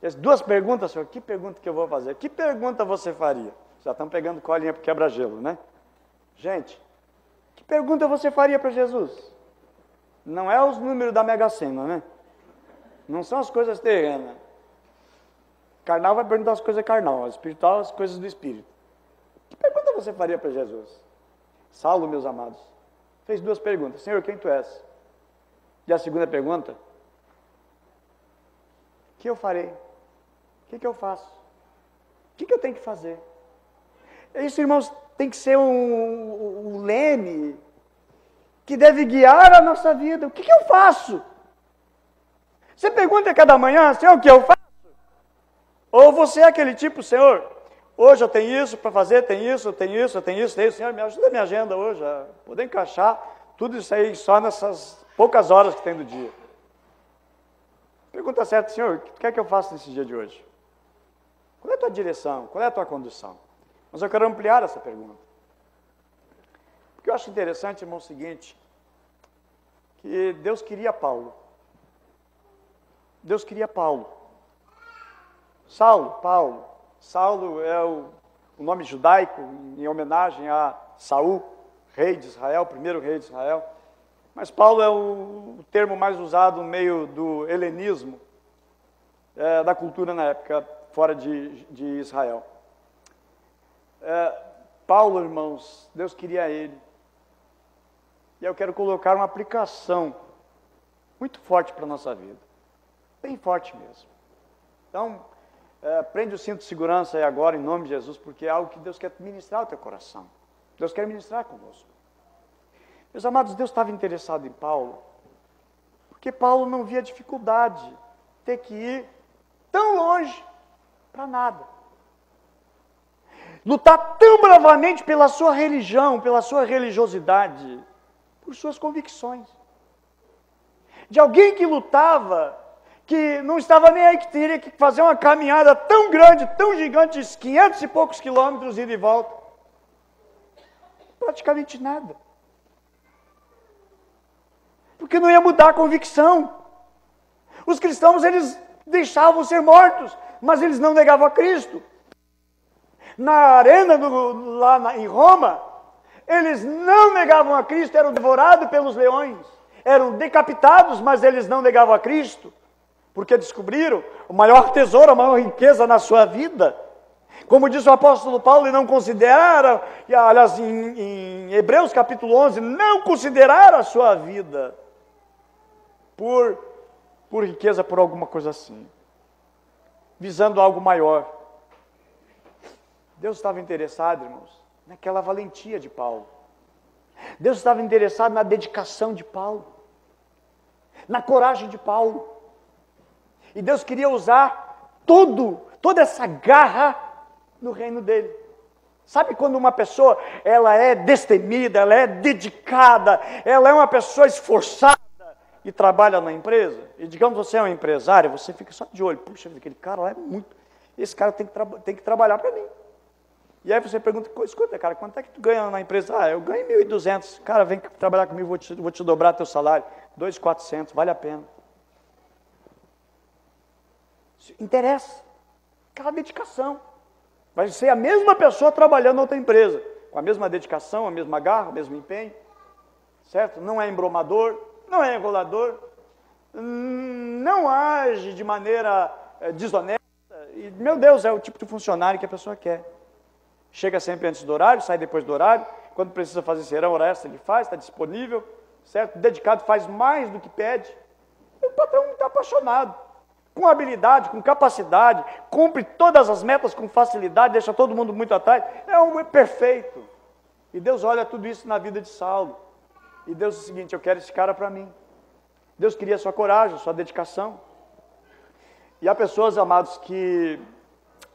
As duas perguntas, Senhor, que pergunta que eu vou fazer? Que pergunta você faria? Já estão pegando colinha para quebra-gelo, né? Gente, que pergunta você faria para Jesus? Não é os números da Mega Sena, né? Não são as coisas terrenas. Carnal vai perguntar as coisas carnal, espiritual as coisas do espírito. Que pergunta você faria para Jesus? Saulo, meus amados, fez duas perguntas. Senhor, quem tu és? E a segunda pergunta, o que eu farei? O que eu faço? O que eu tenho que fazer? Isso, irmãos, tem que ser um leme que deve guiar a nossa vida. O que eu faço? Você pergunta a cada manhã, Senhor, o que eu faço? Ou você é aquele tipo, Senhor, hoje eu tenho isso para fazer, tem isso, eu tenho isso, eu tenho isso, Senhor, me ajuda a minha agenda hoje, a poder encaixar tudo isso aí só nessas poucas horas que tem do dia. Pergunta certa, Senhor, o que quer que eu faça nesse dia de hoje? Qual é a tua direção? Qual é a tua condução? Mas eu quero ampliar essa pergunta. Porque eu acho interessante, irmão, o seguinte, que Deus queria Paulo. Deus queria Paulo. Paulo. Saulo é o nome judaico em homenagem a Saul, rei de Israel, primeiro rei de Israel. Mas Paulo é o termo mais usado no meio do helenismo, da cultura na época, fora de Israel. Paulo, irmãos, Deus queria ele. E eu quero colocar uma aplicação muito forte para a nossa vida. Bem forte mesmo. Então, prende o cinto de segurança aí agora, em nome de Jesus, porque é algo que Deus quer ministrar ao teu coração. Deus quer ministrar conosco. Meus amados, Deus estava interessado em Paulo, porque Paulo não via dificuldade ter que ir tão longe para nada. Lutar tão bravamente pela sua religião, pela sua religiosidade, por suas convicções. De alguém que lutava, que não estava nem aí, que teria que fazer uma caminhada tão grande, tão gigante, 500 e poucos quilômetros ida e volta. Praticamente nada. Porque não ia mudar a convicção. Os cristãos, eles deixavam ser mortos, mas eles não negavam a Cristo. Na arena, em Roma, eles não negavam a Cristo, eram devorados pelos leões, eram decapitados, mas eles não negavam a Cristo, porque descobriram o maior tesouro, a maior riqueza na sua vida. Como diz o apóstolo Paulo, e não consideraram, e aliás, em Hebreus capítulo 11, não consideraram a sua vida por riqueza, por alguma coisa assim, visando algo maior. Deus estava interessado, irmãos, naquela valentia de Paulo. Deus estava interessado na dedicação de Paulo, na coragem de Paulo. E Deus queria usar toda essa garra no reino dele. Sabe quando uma pessoa, ela é destemida, ela é dedicada, ela é uma pessoa esforçada e trabalha na empresa? E digamos, você é um empresário, você fica só de olho, puxa, aquele cara lá é muito, esse cara tem que trabalhar para mim. E aí você pergunta, escuta, cara, quanto é que tu ganha na empresa? Eu ganho 1.200. Cara, vem trabalhar comigo, vou te dobrar teu salário. 2.400, vale a pena. Interessa. Aquela dedicação. Vai ser a mesma pessoa trabalhando na outra empresa, com a mesma dedicação, a mesma garra, o mesmo empenho. Certo? Não é embromador, não é enrolador, não age de maneira desonesta. E, meu Deus, é o tipo de funcionário que a pessoa quer. Chega sempre antes do horário, sai depois do horário. Quando precisa fazer serão, hora extra, ele faz, está disponível, certo? Dedicado, faz mais do que pede. O patrão está apaixonado, com habilidade, com capacidade, cumpre todas as metas com facilidade, deixa todo mundo muito atrás. É um perfeito. E Deus olha tudo isso na vida de Saulo. E Deus diz o seguinte: eu quero esse cara para mim. Deus queria a sua coragem, a sua dedicação. E há pessoas, amados, que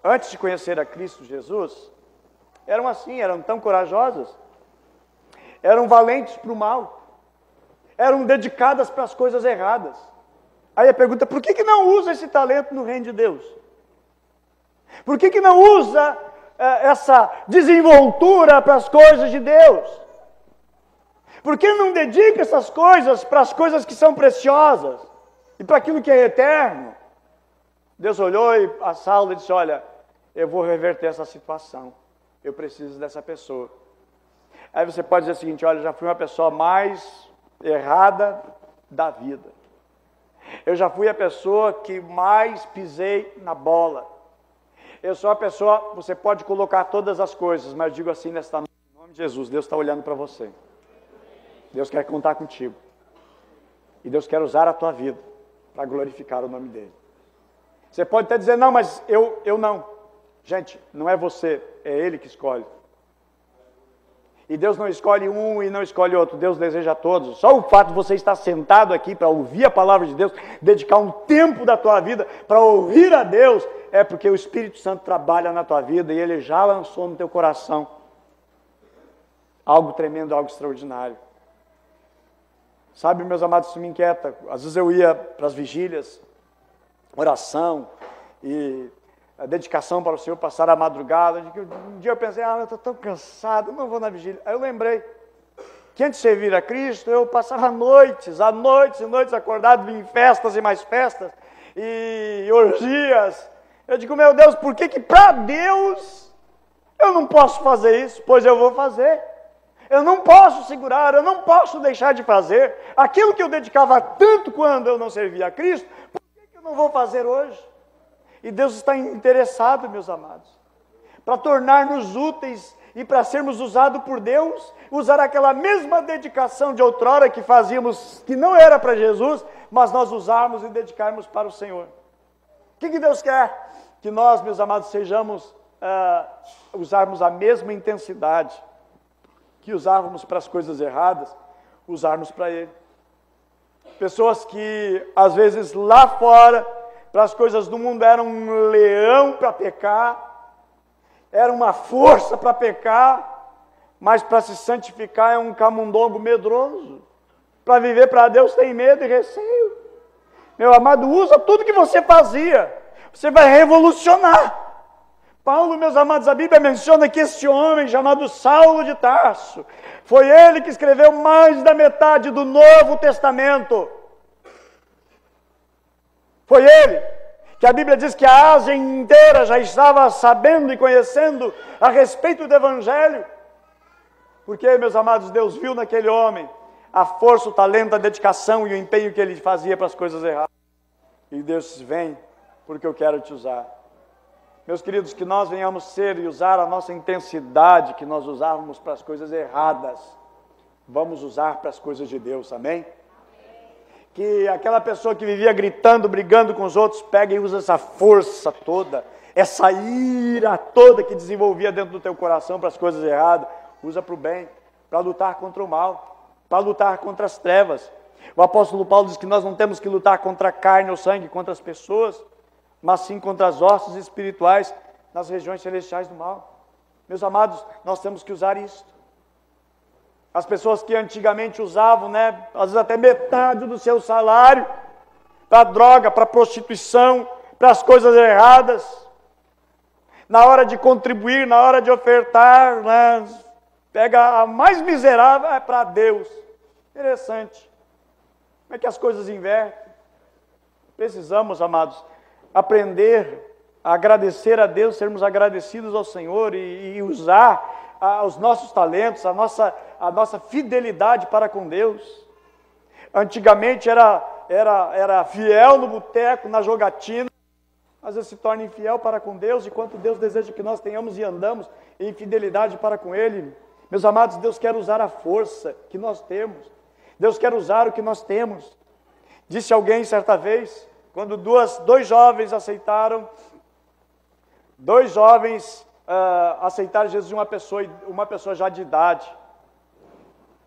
antes de conhecer a Cristo Jesus, eram assim, eram tão corajosas, eram valentes para o mal, eram dedicadas para as coisas erradas. Aí a pergunta: por que não usa esse talento no reino de Deus? Por que não usa essa desenvoltura para as coisas de Deus? Por que não dedica essas coisas para as coisas que são preciosas e para aquilo que é eterno? Deus olhou e a Saulo disse: olha, eu vou reverter essa situação. Eu preciso dessa pessoa. Aí você pode dizer o seguinte: olha, eu já fui uma pessoa mais errada da vida. Eu já fui a pessoa que mais pisei na bola. Eu sou a pessoa, você pode colocar todas as coisas, mas eu digo assim nesta noite, em nome de Jesus, Deus está olhando para você. Deus quer contar contigo. E Deus quer usar a tua vida para glorificar o nome dEle. Você pode até dizer: não, mas eu não. Gente, não é você, é Ele que escolhe. E Deus não escolhe um e não escolhe outro, Deus deseja a todos. Só o fato de você estar sentado aqui para ouvir a palavra de Deus, dedicar um tempo da tua vida para ouvir a Deus, é porque o Espírito Santo trabalha na tua vida e Ele já lançou no teu coração algo tremendo, algo extraordinário. Sabe, meus amados, isso me inquieta. Às vezes eu ia para as vigílias, oração e a dedicação para o Senhor, passar a madrugada. Um dia eu pensei, eu estou tão cansado, não vou na vigília. Aí eu lembrei que antes de servir a Cristo, eu passava noites e noites acordado, vim em festas e mais festas, e orgias. Eu digo, meu Deus, por que para Deus eu não posso fazer isso? Pois eu vou fazer. Eu não posso segurar, eu não posso deixar de fazer. Aquilo que eu dedicava tanto quando eu não servia a Cristo, por que eu não vou fazer hoje? E Deus está interessado, meus amados, para tornar-nos úteis e para sermos usados por Deus, usar aquela mesma dedicação de outrora que fazíamos, que não era para Jesus, mas nós usarmos e dedicarmos para o Senhor. O que Deus quer? Que nós, meus amados, sejamos, usarmos a mesma intensidade que usávamos para as coisas erradas, usarmos para Ele. Pessoas que, às vezes, lá fora, para as coisas do mundo, eram um leão para pecar, era uma força para pecar, mas para se santificar é um camundongo medroso. Para viver para Deus tem medo e receio. Meu amado, usa tudo que você fazia, você vai revolucionar. Paulo, meus amados, a Bíblia menciona que esse homem chamado Saulo de Tarso, foi ele que escreveu mais da metade do Novo Testamento. Foi ele, que a Bíblia diz que a Ásia inteira já estava sabendo e conhecendo a respeito do Evangelho. Porque, meus amados, Deus viu naquele homem a força, o talento, a dedicação e o empenho que ele fazia para as coisas erradas. E Deus disse, vem, porque eu quero te usar. Meus queridos, que nós venhamos ser e usar a nossa intensidade que nós usávamos para as coisas erradas, vamos usar para as coisas de Deus, amém? Que aquela pessoa que vivia gritando, brigando com os outros, pega e usa essa força toda, essa ira toda que desenvolvia dentro do teu coração para as coisas erradas, usa para o bem, para lutar contra o mal, para lutar contra as trevas. O apóstolo Paulo diz que nós não temos que lutar contra a carne ou sangue, contra as pessoas, mas sim contra as hostes espirituais nas regiões celestiais do mal. Meus amados, nós temos que usar isso. As pessoas que antigamente usavam, às vezes até metade do seu salário para droga, para prostituição, para as coisas erradas. Na hora de contribuir, na hora de ofertar, pega a mais miserável, é para Deus. Interessante. Como é que as coisas invertem? Precisamos, amados, aprender a agradecer a Deus, sermos agradecidos ao Senhor e usar os nossos talentos, a nossa fidelidade para com Deus. Antigamente era fiel no boteco, na jogatina, às vezes se torna infiel para com Deus, enquanto Deus deseja que nós tenhamos e andamos em fidelidade para com Ele. Meus amados, Deus quer usar a força que nós temos, Deus quer usar o que nós temos. Disse alguém certa vez, quando dois jovens aceitaram Jesus de uma pessoa já de idade.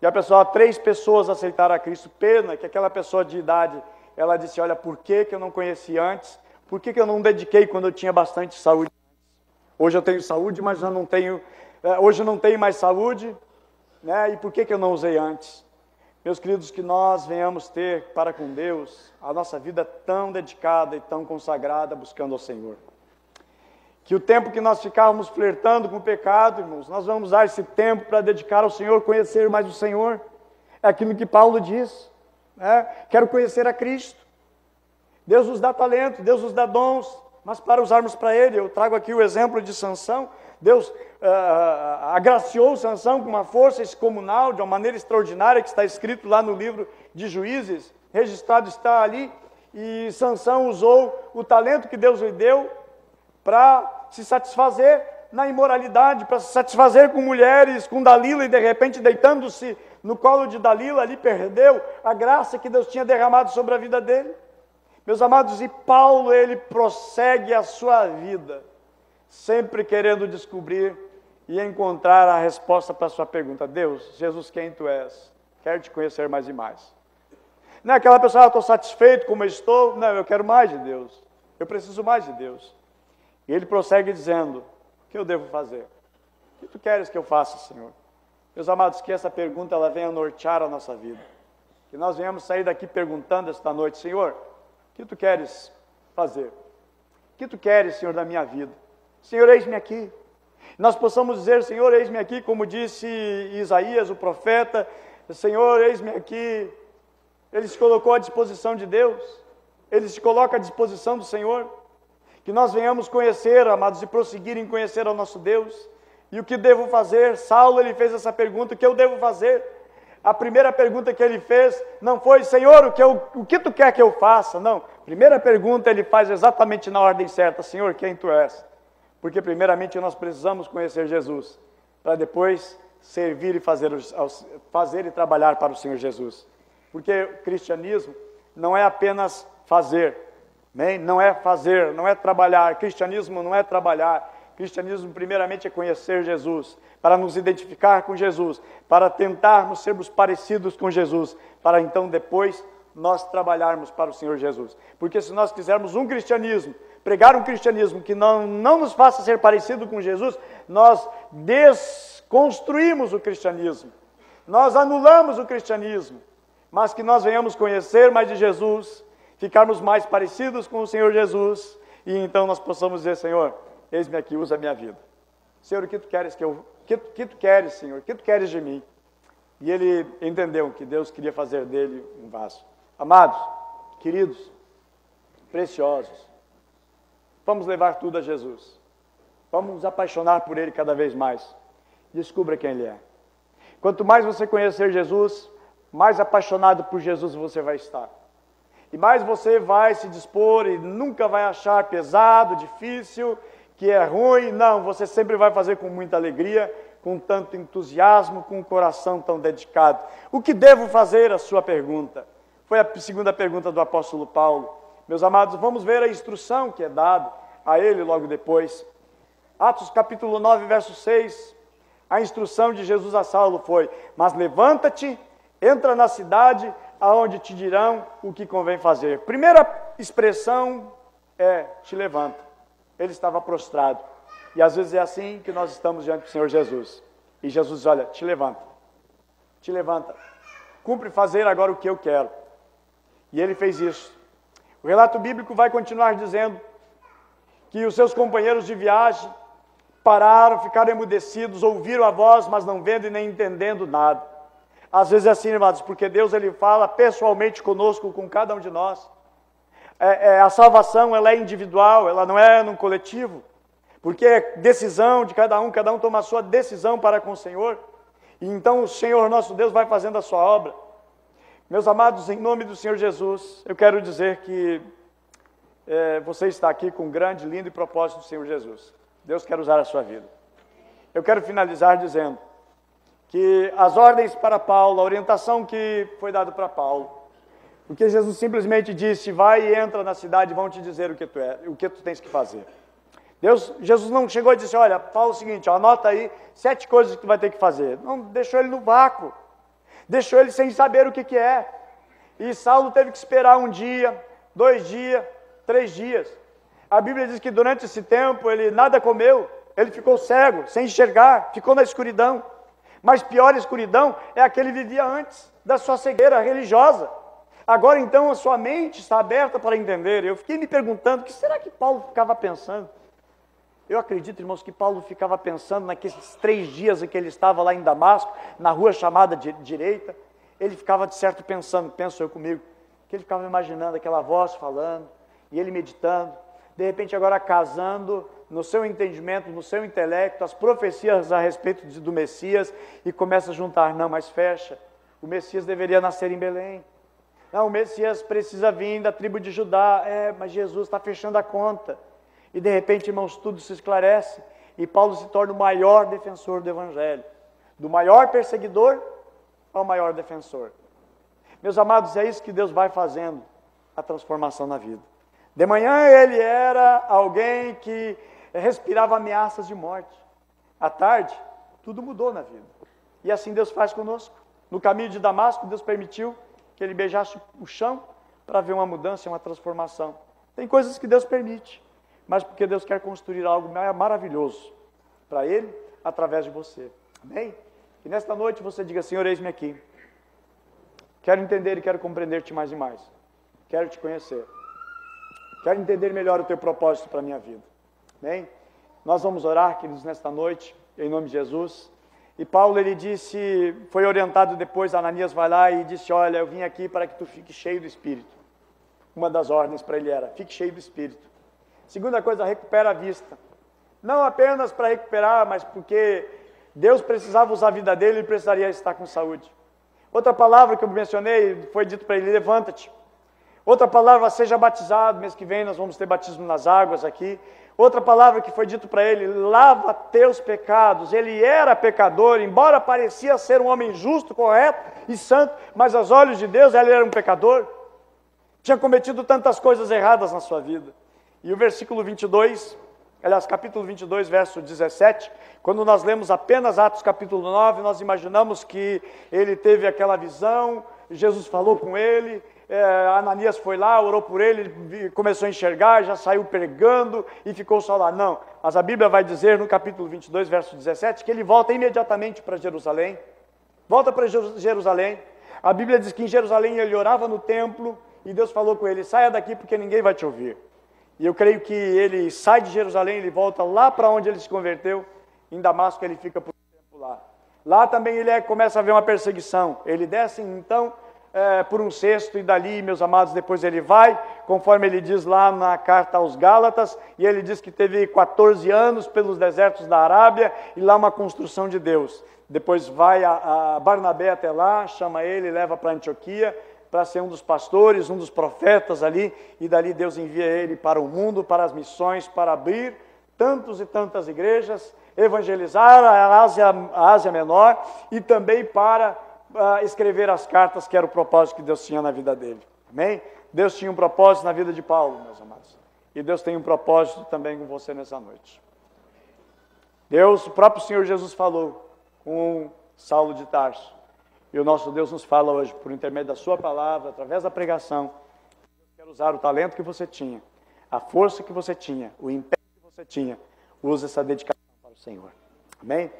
E 3 pessoas aceitaram a Cristo. Pena que aquela pessoa de idade, ela disse, olha, por que eu não conheci antes? Por que eu não dediquei quando eu tinha bastante saúde? Hoje eu tenho saúde, mas eu não tenho, hoje eu não tenho mais saúde, e por que eu não usei antes? Meus queridos, que nós venhamos ter para com Deus a nossa vida tão dedicada e tão consagrada buscando ao Senhor. Que o tempo que nós ficávamos flertando com o pecado, irmãos, nós vamos usar esse tempo para dedicar ao Senhor, conhecer mais o Senhor. É aquilo que Paulo diz, quero conhecer a Cristo. Deus nos dá talento, Deus nos dá dons, mas para usarmos para Ele, eu trago aqui o exemplo de Sansão. Deus agraciou Sansão com uma força excomunal, de uma maneira extraordinária, que está escrito lá no livro de Juízes, registrado está ali, e Sansão usou o talento que Deus lhe deu para se satisfazer na imoralidade, para se satisfazer com mulheres, com Dalila, e de repente deitando-se no colo de Dalila, ali perdeu a graça que Deus tinha derramado sobre a vida dele. Meus amados, e Paulo, ele prossegue a sua vida, sempre querendo descobrir e encontrar a resposta para a sua pergunta. Deus, Jesus, quem tu és? Quero te conhecer mais e mais. Não é aquela pessoa, eu estou satisfeito como eu estou. Não, eu quero mais de Deus. Eu preciso mais de Deus. E ele prossegue dizendo, o que eu devo fazer? O que tu queres que eu faça, Senhor? Meus amados, que essa pergunta ela venha nortear a nossa vida. Que nós venhamos sair daqui perguntando esta noite, Senhor, o que tu queres fazer? O que tu queres, Senhor, da minha vida? Senhor, eis-me aqui. Nós possamos dizer, Senhor, eis-me aqui, como disse Isaías, o profeta, Senhor, eis-me aqui. Ele se colocou à disposição de Deus. Ele se coloca à disposição do Senhor. Que nós venhamos conhecer, amados, e prosseguir em conhecer ao nosso Deus. E o que devo fazer? Saulo, ele fez essa pergunta, o que eu devo fazer? A primeira pergunta que ele fez não foi, Senhor, o que tu quer que eu faça? Não, a primeira pergunta ele faz exatamente na ordem certa, Senhor, quem tu és? Porque primeiramente nós precisamos conhecer Jesus, para depois servir e fazer e trabalhar para o Senhor Jesus. Porque o cristianismo não é apenas fazer, não é fazer, não é trabalhar, cristianismo não é trabalhar, cristianismo primeiramente é conhecer Jesus, para nos identificar com Jesus, para tentarmos sermos parecidos com Jesus, para então depois nós trabalharmos para o Senhor Jesus. Porque se nós quisermos um cristianismo, pregar um cristianismo que não nos faça ser parecido com Jesus, nós desconstruímos o cristianismo, nós anulamos o cristianismo, mas que nós venhamos conhecer mais de Jesus, ficarmos mais parecidos com o Senhor Jesus, e então nós possamos dizer, Senhor, eis-me aqui, usa a minha vida. Senhor, o que tu queres que tu queres, Senhor? O que tu queres de mim? E ele entendeu que Deus queria fazer dele um vaso. Amados, queridos, preciosos, vamos levar tudo a Jesus. Vamos nos apaixonar por Ele cada vez mais. Descubra quem Ele é. Quanto mais você conhecer Jesus, mais apaixonado por Jesus você vai estar. E mais você vai se dispor e nunca vai achar pesado, difícil, que é ruim. Não, você sempre vai fazer com muita alegria, com tanto entusiasmo, com um coração tão dedicado. O que devo fazer? A sua pergunta. Foi a segunda pergunta do apóstolo Paulo. Meus amados, vamos ver a instrução que é dada a ele logo depois. Atos capítulo 9, verso 6. A instrução de Jesus a Saulo foi, mas levanta-te, entra na cidade, aonde te dirão o que convém fazer. Primeira expressão é, te levanta. Ele estava prostrado. E às vezes é assim que nós estamos diante do Senhor Jesus. E Jesus diz, olha, te levanta. Te levanta. Cumpre fazer agora o que eu quero. E ele fez isso. O relato bíblico vai continuar dizendo que os seus companheiros de viagem pararam, ficaram emudecidos, ouviram a voz, mas não vendo e nem entendendo nada. Às vezes é assim, irmãos, porque Deus ele fala pessoalmente conosco, com cada um de nós. A salvação ela é individual, ela não é num coletivo, porque é decisão de cada um toma a sua decisão para com o Senhor, e então o Senhor nosso Deus vai fazendo a sua obra. Meus amados, em nome do Senhor Jesus, eu quero dizer que você está aqui com um grande, lindo propósito do Senhor Jesus. Deus quer usar a sua vida. Eu quero finalizar dizendo que as ordens para Paulo, a orientação que foi dada para Paulo, porque Jesus simplesmente disse, vai e entra na cidade, vão te dizer o que tu tens que fazer. Jesus não chegou e disse, olha, fala o seguinte, anota aí 7 coisas que tu vai ter que fazer. Não, deixou ele no vácuo, deixou ele sem saber o que é. E Saulo teve que esperar 1 dia, 2 dias, 3 dias. A Bíblia diz que durante esse tempo ele nada comeu, ele ficou cego, sem enxergar, ficou na escuridão. Mas pior escuridão é a que ele vivia antes da sua cegueira religiosa. Agora então a sua mente está aberta para entender. Eu fiquei me perguntando, o que será que Paulo ficava pensando? Eu acredito, irmãos, que Paulo ficava pensando naqueles 3 dias em que ele estava lá em Damasco, na rua chamada direita. Ele ficava de certo pensando, penso eu comigo, que ele ficava imaginando aquela voz falando, e ele meditando, de repente agora casando no seu entendimento, no seu intelecto, as profecias a respeito do Messias, e começa a juntar, não, mas fecha, o Messias deveria nascer em Belém. Não, o Messias precisa vir da tribo de Judá, mas Jesus está fechando a conta. E de repente, irmãos, tudo se esclarece, e Paulo se torna o maior defensor do Evangelho, do maior perseguidor ao maior defensor. Meus amados, é isso que Deus vai fazendo, a transformação na vida. De manhã ele era alguém que respirava ameaças de morte. À tarde, tudo mudou na vida. E assim Deus faz conosco. No caminho de Damasco, Deus permitiu que ele beijasse o chão para ver uma mudança e uma transformação. Tem coisas que Deus permite, mas porque Deus quer construir algo maravilhoso para Ele, através de você. Amém? E nesta noite você diga, Senhor, eis-me aqui. Quero entender e quero compreender-te mais e mais. Quero te conhecer. Quero entender melhor o teu propósito para a minha vida. Amém? Nós vamos orar, queridos, nesta noite, em nome de Jesus. E Paulo, ele disse, foi orientado depois, Ananias vai lá e disse, olha, eu vim aqui para que tu fiques cheio do Espírito. Uma das ordens para ele era, fique cheio do Espírito. Segunda coisa, recupera a vista. Não apenas para recuperar, mas porque Deus precisava usar a vida dele e precisaria estar com saúde. Outra palavra que eu mencionei, foi dito para ele, levanta-te. Outra palavra, seja batizado. Mês que vem nós vamos ter batismo nas águas aqui. Outra palavra que foi dito para ele, lava teus pecados. Ele era pecador, embora parecia ser um homem justo, correto e santo, mas aos olhos de Deus ele era um pecador. Tinha cometido tantas coisas erradas na sua vida. E o versículo 22, aliás, capítulo 22, verso 17, quando nós lemos apenas Atos capítulo 9, nós imaginamos que ele teve aquela visão, Jesus falou com ele, Ananias foi lá, orou por ele, começou a enxergar, já saiu pregando e ficou só lá. Não, mas a Bíblia vai dizer no capítulo 22, verso 17, que ele volta imediatamente para Jerusalém. Volta para Jerusalém. A Bíblia diz que em Jerusalém ele orava no templo e Deus falou com ele, saia daqui porque ninguém vai te ouvir. E eu creio que ele sai de Jerusalém, ele volta lá para onde ele se converteu, em Damasco ele fica por um tempo lá. Lá também ele começa a ver uma perseguição. Ele desce então por um cesto e dali, meus amados, depois ele vai, conforme ele diz lá na carta aos Gálatas, e ele diz que teve 14 anos pelos desertos da Arábia, e lá uma construção de Deus. Depois vai a Barnabé até lá, chama ele, leva para Antioquia, para ser um dos pastores, um dos profetas ali, e dali Deus envia ele para o mundo, para as missões, para abrir tantos e tantas igrejas, evangelizar a Ásia Menor, e também para escrever as cartas, que era o propósito que Deus tinha na vida dele. Amém? Deus tinha um propósito na vida de Paulo, meus amados. E Deus tem um propósito também com você nessa noite. Deus, o próprio Senhor Jesus falou com Saulo de Tarso. E o nosso Deus nos fala hoje, por intermédio da sua palavra, através da pregação. Deus quer usar o talento que você tinha, a força que você tinha, o empenho que você tinha. Use essa dedicação para o Senhor. Amém?